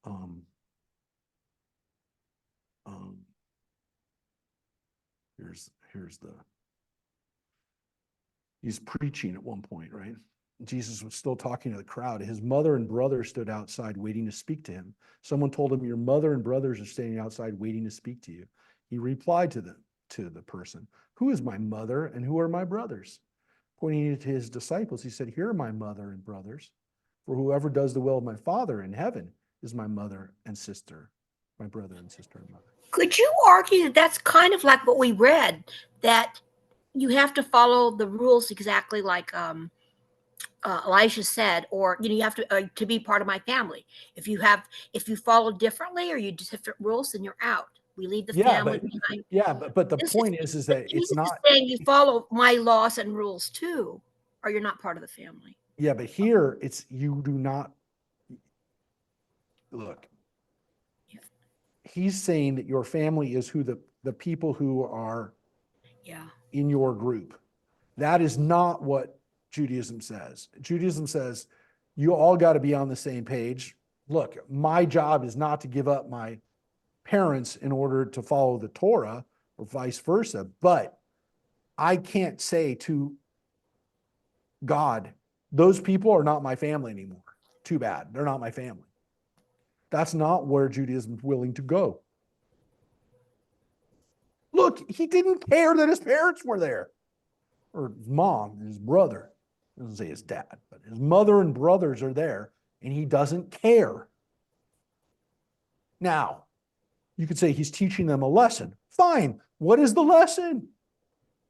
He's preaching at one point, right? Jesus was still talking to the crowd. His mother and brothers stood outside waiting to speak to him. Someone told him, your mother and brothers are standing outside waiting to speak to you. He replied to the person, who is my mother and who are my brothers? Pointing to his disciples, he said, here are my mother and brothers. For whoever does the will of my Father in heaven is my mother and sister, my brother and sister and mother.
Could you argue that that's kind of like what we read, that you have to follow the rules exactly like Elijah said, or you have to be part of my family. If you follow differently or you do different rules, then you're out. We leave the
Yeah,
family
but
behind.
but the
This is
point is
but
that it's
Jesus is
not.
saying you follow my laws and rules too, or you're not part of the family.
Yeah, but here it's you do not look. He's saying that your family is who the people who are
Yeah.
in your group. That is not what Judaism says. Judaism says you all got to be on the same page. Look, my job is not to give up my parents in order to follow the Torah or vice versa, but I can't say to God, those people are not my family anymore. Too bad. They're not my family. That's not where Judaism is willing to go. Look, he didn't care that his parents were there, or his mom and his brother. He doesn't say his dad, but his mother and brothers are there, and he doesn't care. Now, you could say he's teaching them a lesson. Fine. What is the lesson?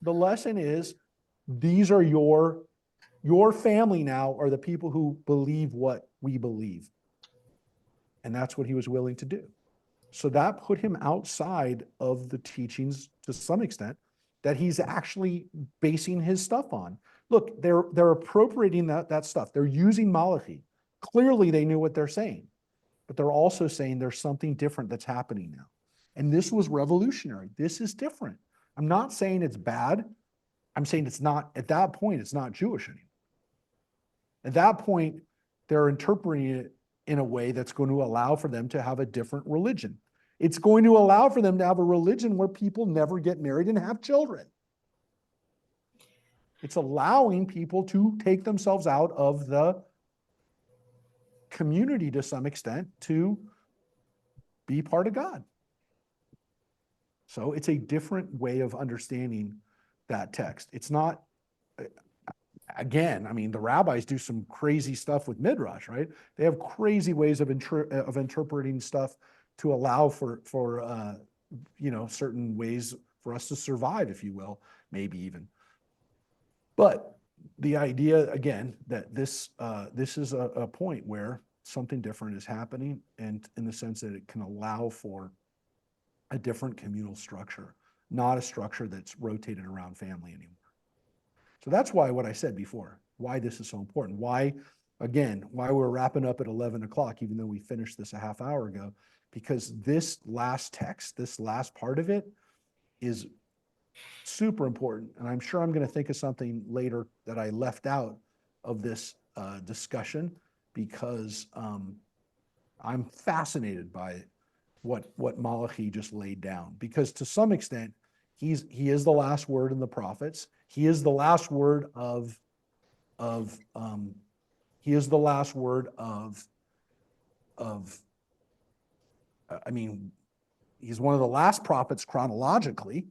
The lesson is these are your family now are the people who believe what we believe. And that's what he was willing to do. So that put him outside of the teachings to some extent that he's actually basing his stuff on. Look, they're appropriating that stuff. They're using Malachi. Clearly they knew what they're saying, but they're also saying there's something different that's happening now. And this was revolutionary. This is different. I'm not saying it's bad. I'm saying it's not, at that point, it's not Jewish anymore. At that point, they're interpreting it in a way that's going to allow for them to have a different religion. It's going to allow for them to have a religion where people never get married and have children. It's allowing people to take themselves out of the community to some extent to be part of God. So it's a different way of understanding that text. It's not, again, I mean, the rabbis do some crazy stuff with Midrash, right? They have crazy ways of interpreting stuff to allow for certain ways for us to survive, if you will, maybe even. But the idea, again, that this is a point where something different is happening, and in the sense that it can allow for a different communal structure, not a structure that's rotated around family anymore. So that's why what I said before, why this is so important, why we're wrapping up at 11 o'clock, even though we finished this a half hour ago, because this last text, this last part of it is super important. And I'm sure I'm going to think of something later that I left out of this discussion, because I'm fascinated by what Malachi just laid down, because to some extent, he is the last word in the prophets. He is the last word of I mean, he's one of the last prophets chronologically.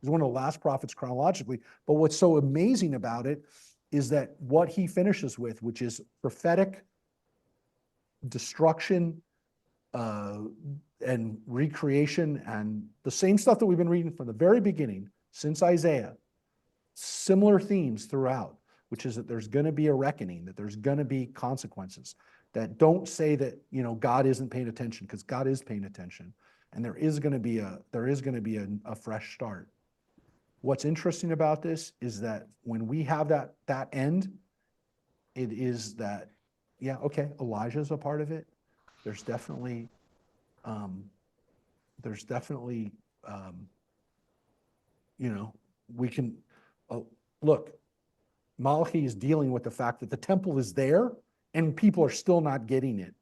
He's one of the last prophets chronologically. But what's so amazing about it is that what he finishes with, which is prophetic destruction and recreation, and the same stuff that we've been reading from the very beginning since Isaiah, similar themes throughout, which is that there's going to be a reckoning, that there's going to be consequences, that don't say that, God isn't paying attention, because God is paying attention, and there is going to be a fresh start. What's interesting about this is that when we have that end, it is that, yeah, okay, Elijah's a part of it. There's definitely we can look, Malachi is dealing with the fact that the temple is there and people are still not getting it,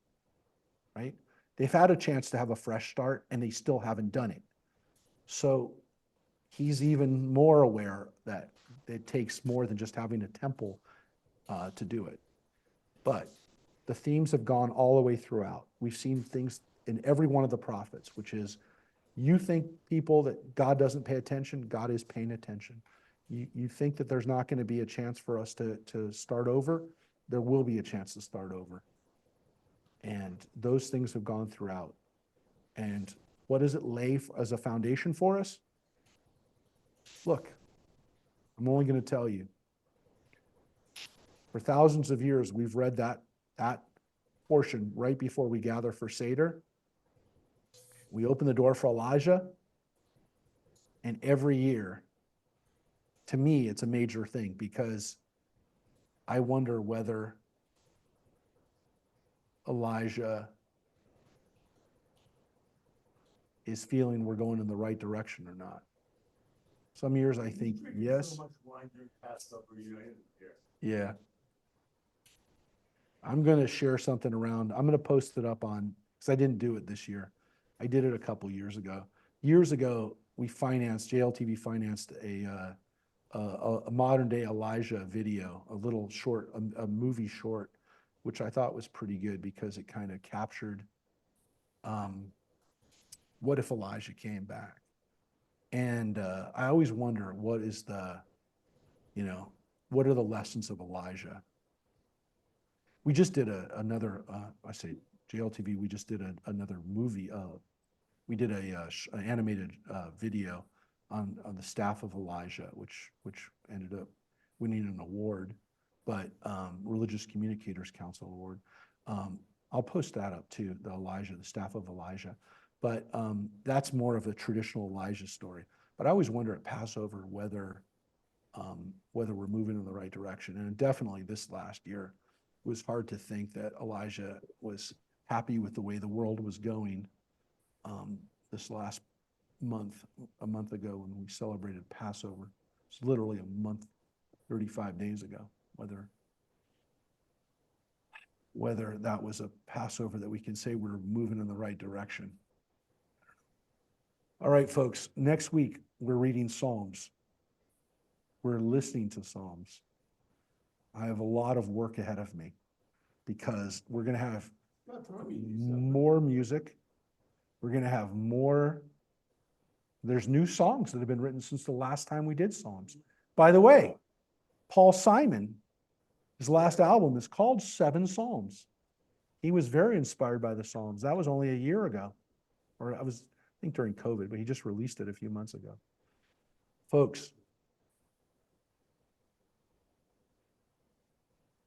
right? They've had a chance to have a fresh start and they still haven't done it. So he's even more aware that it takes more than just having a temple to do it. But the themes have gone all the way throughout. We've seen things in every one of the prophets, which is, you think, people, that God doesn't pay attention, God is paying attention. You think that there's not going to be a chance for us to start over, there will be a chance to start over. And those things have gone throughout. And what does it lay as a foundation for us? Look, I'm only going to tell you. For thousands of years, we've read that portion right before we gather for Seder. We open the door for Elijah, and every year, to me, it's a major thing because I wonder whether Elijah is feeling we're going in the right direction or not. Some years I think yes. Yeah. I'm going to share something around. I'm going to post it up on, because I didn't do it this year. I did it a couple years ago. Years ago, JLTV financed a modern day Elijah video, a little short, a movie short, which I thought was pretty good because it kind of captured what if Elijah came back? And I always wonder what are the lessons of Elijah? We just did another, I say JLTV, we just did another movie. We did an animated video on the staff of Elijah, which ended up winning an award, but Religious Communicators Council Award. I'll post that up too, the staff of Elijah. But that's more of a traditional Elijah story. But I always wonder at Passover whether we're moving in the right direction. And definitely this last year, it was hard to think that Elijah was happy with the way the world was going. This last month, a month ago when we celebrated Passover, it's literally a month, 35 days ago, whether that was a Passover that we can say we're moving in the right direction. All right, folks, next week we're reading Psalms. We're listening to Psalms. I have a lot of work ahead of me because we're going to have more music. We're going to have more. There's new songs that have been written since the last time we did Psalms. By the way, Paul Simon, his last album is called 7 Psalms. He was very inspired by the Psalms. That was only a year ago, or I think during COVID, but he just released it a few months ago. Folks,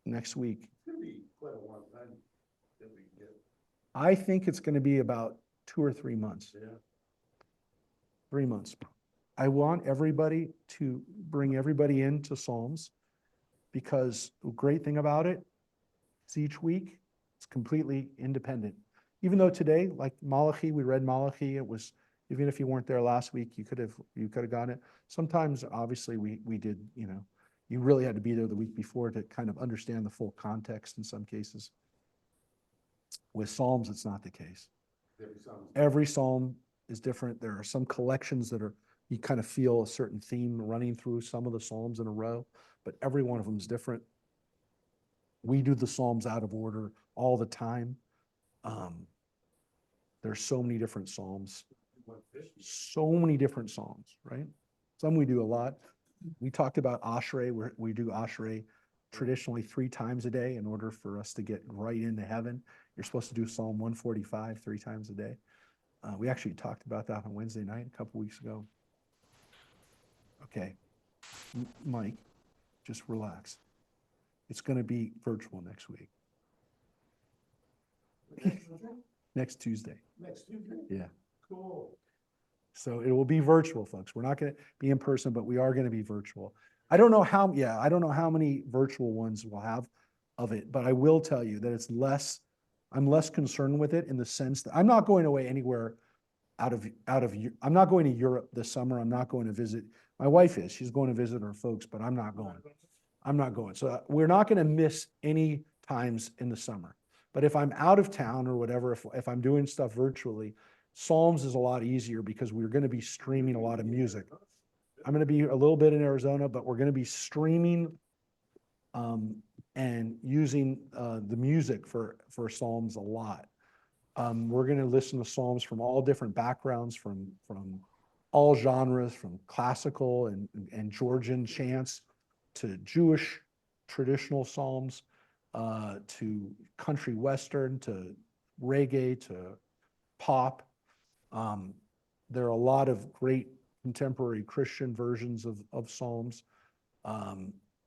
next week, I think it's going to be about 2 or 3 months. 3 months. I want everybody to bring everybody into Psalms because the great thing about it is each week it's completely independent. Even though today, like Malachi, we read Malachi, it was, even if you weren't there last week, you could have gotten it. Sometimes, obviously, we did, you really had to be there the week before to kind of understand the full context in some cases. With Psalms, it's not the case. Every Psalm is different. There are some collections that you kind of feel a certain theme running through some of the Psalms in a row, but every one of them is different. We do the Psalms out of order all the time. There's so many different Psalms. So many different Psalms, right? Some we do a lot. We talked about Ashrei. We do Ashrei traditionally 3 times a day in order for us to get right into heaven. You're supposed to do Psalm 145 3 times a day. We actually talked about that on Wednesday night a couple weeks ago. Okay, Mike, just relax. It's going to be virtual next week. Next Tuesday.
Next Tuesday?
Yeah.
Cool.
So it will be virtual, folks. We're not going to be in person, but we are going to be virtual. I don't know how many virtual ones we'll have of it, but I will tell you that I'm less concerned with it in the sense that I'm not going away anywhere I'm not going to Europe this summer. I'm not going to visit. My wife is. She's going to visit her folks, but I'm not going. So we're not going to miss any times in the summer. But if I'm out of town or whatever, if I'm doing stuff virtually, Psalms is a lot easier because we're going to be streaming a lot of music. I'm going to be a little bit in Arizona, but we're going to be streaming and using the music for Psalms a lot. We're going to listen to Psalms from all different backgrounds, from all genres, from classical and Georgian chants to Jewish traditional Psalms, to country western, to reggae, to pop. There are a lot of great contemporary Christian versions of Psalms.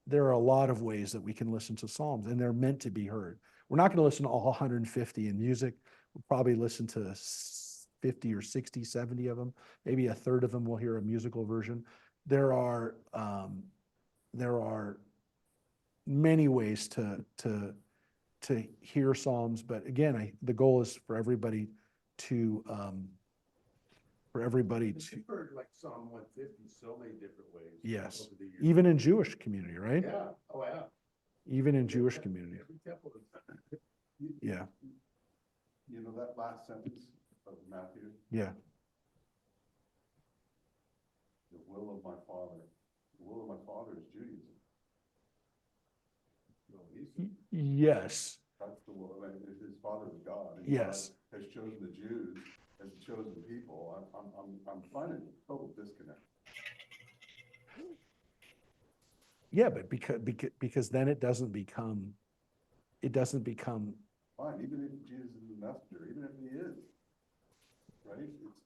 there are a lot of ways that we can listen to Psalms, and they're meant to be heard. We're not going to listen to all 150 in music. We'll probably listen to 50 or 60, 70 of them. Maybe a third of them will hear a musical version. There are many ways to hear Psalms, but again, the goal is for everybody to
You've heard like Psalm 150 so many different ways.
yes,
over the years.
even in Jewish community, right?
Yeah, oh, yeah.
Even in Jewish community,
Every temple is.
yeah,
You know, that last sentence of Matthew,
yeah,
the will of my father is Judaism.
No, he's-
yes,
That's the will, I mean, his father is God. And
yes.
God has chosen the Jews as the chosen people. I'm finding a total disconnect.
Yeah, but because then it doesn't become
Fine, even if Jesus is the messenger, even if he is, right?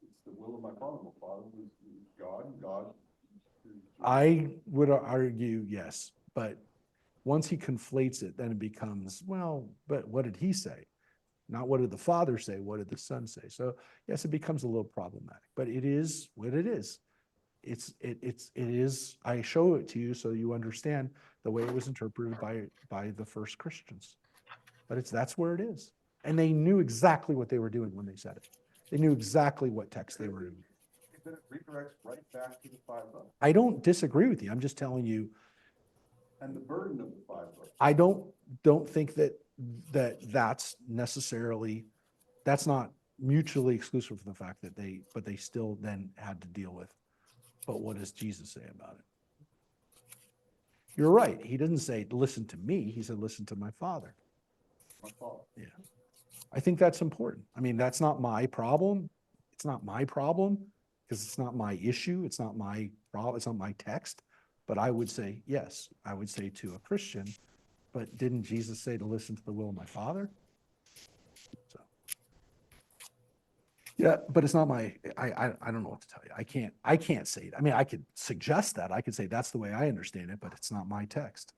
It's the will of my father. My father was God, and God.
I would argue yes, but once he conflates it, then it becomes, well, but what did he say? Not what did the Father say, what did the Son say? So yes, it becomes a little problematic, but it is what it is. It is, I show it to you so you understand the way it was interpreted by the first Christians. But that's where it is. And they knew exactly what they were doing when they said it. They knew exactly what text they were in.
Then it redirects right back to the 5 books.
I don't disagree with you. I'm just telling you,
And the burden of the 5 books.
I don't think that's necessarily, that's not mutually exclusive from the fact that but they still then had to deal with, but what does Jesus say about it? You're right. He didn't say, listen to me. He said, listen to my Father.
My father.
Yeah. I think that's important. I mean, that's not my problem. It's not my problem because it's not my issue. It's not my problem. It's not my text. But I would say, yes, I would say to a Christian, but didn't Jesus say to listen to the will of my Father? So, yeah, but it's not my, I don't know what to tell you. I can't say it. I mean, I could suggest that. I could say that's the way I understand it, but it's not my text.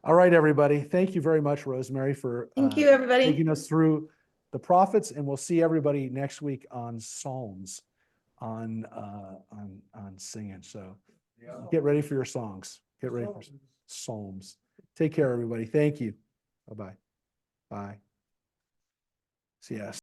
All right, everybody. Thank you very much, Rosemary, for
Thank you, everybody.
taking us through the prophets, and we'll see everybody next week on Psalms, on singing. So get ready for your songs. Get ready for Psalms. Take care, everybody. Thank you. Bye-bye. Bye. See ya.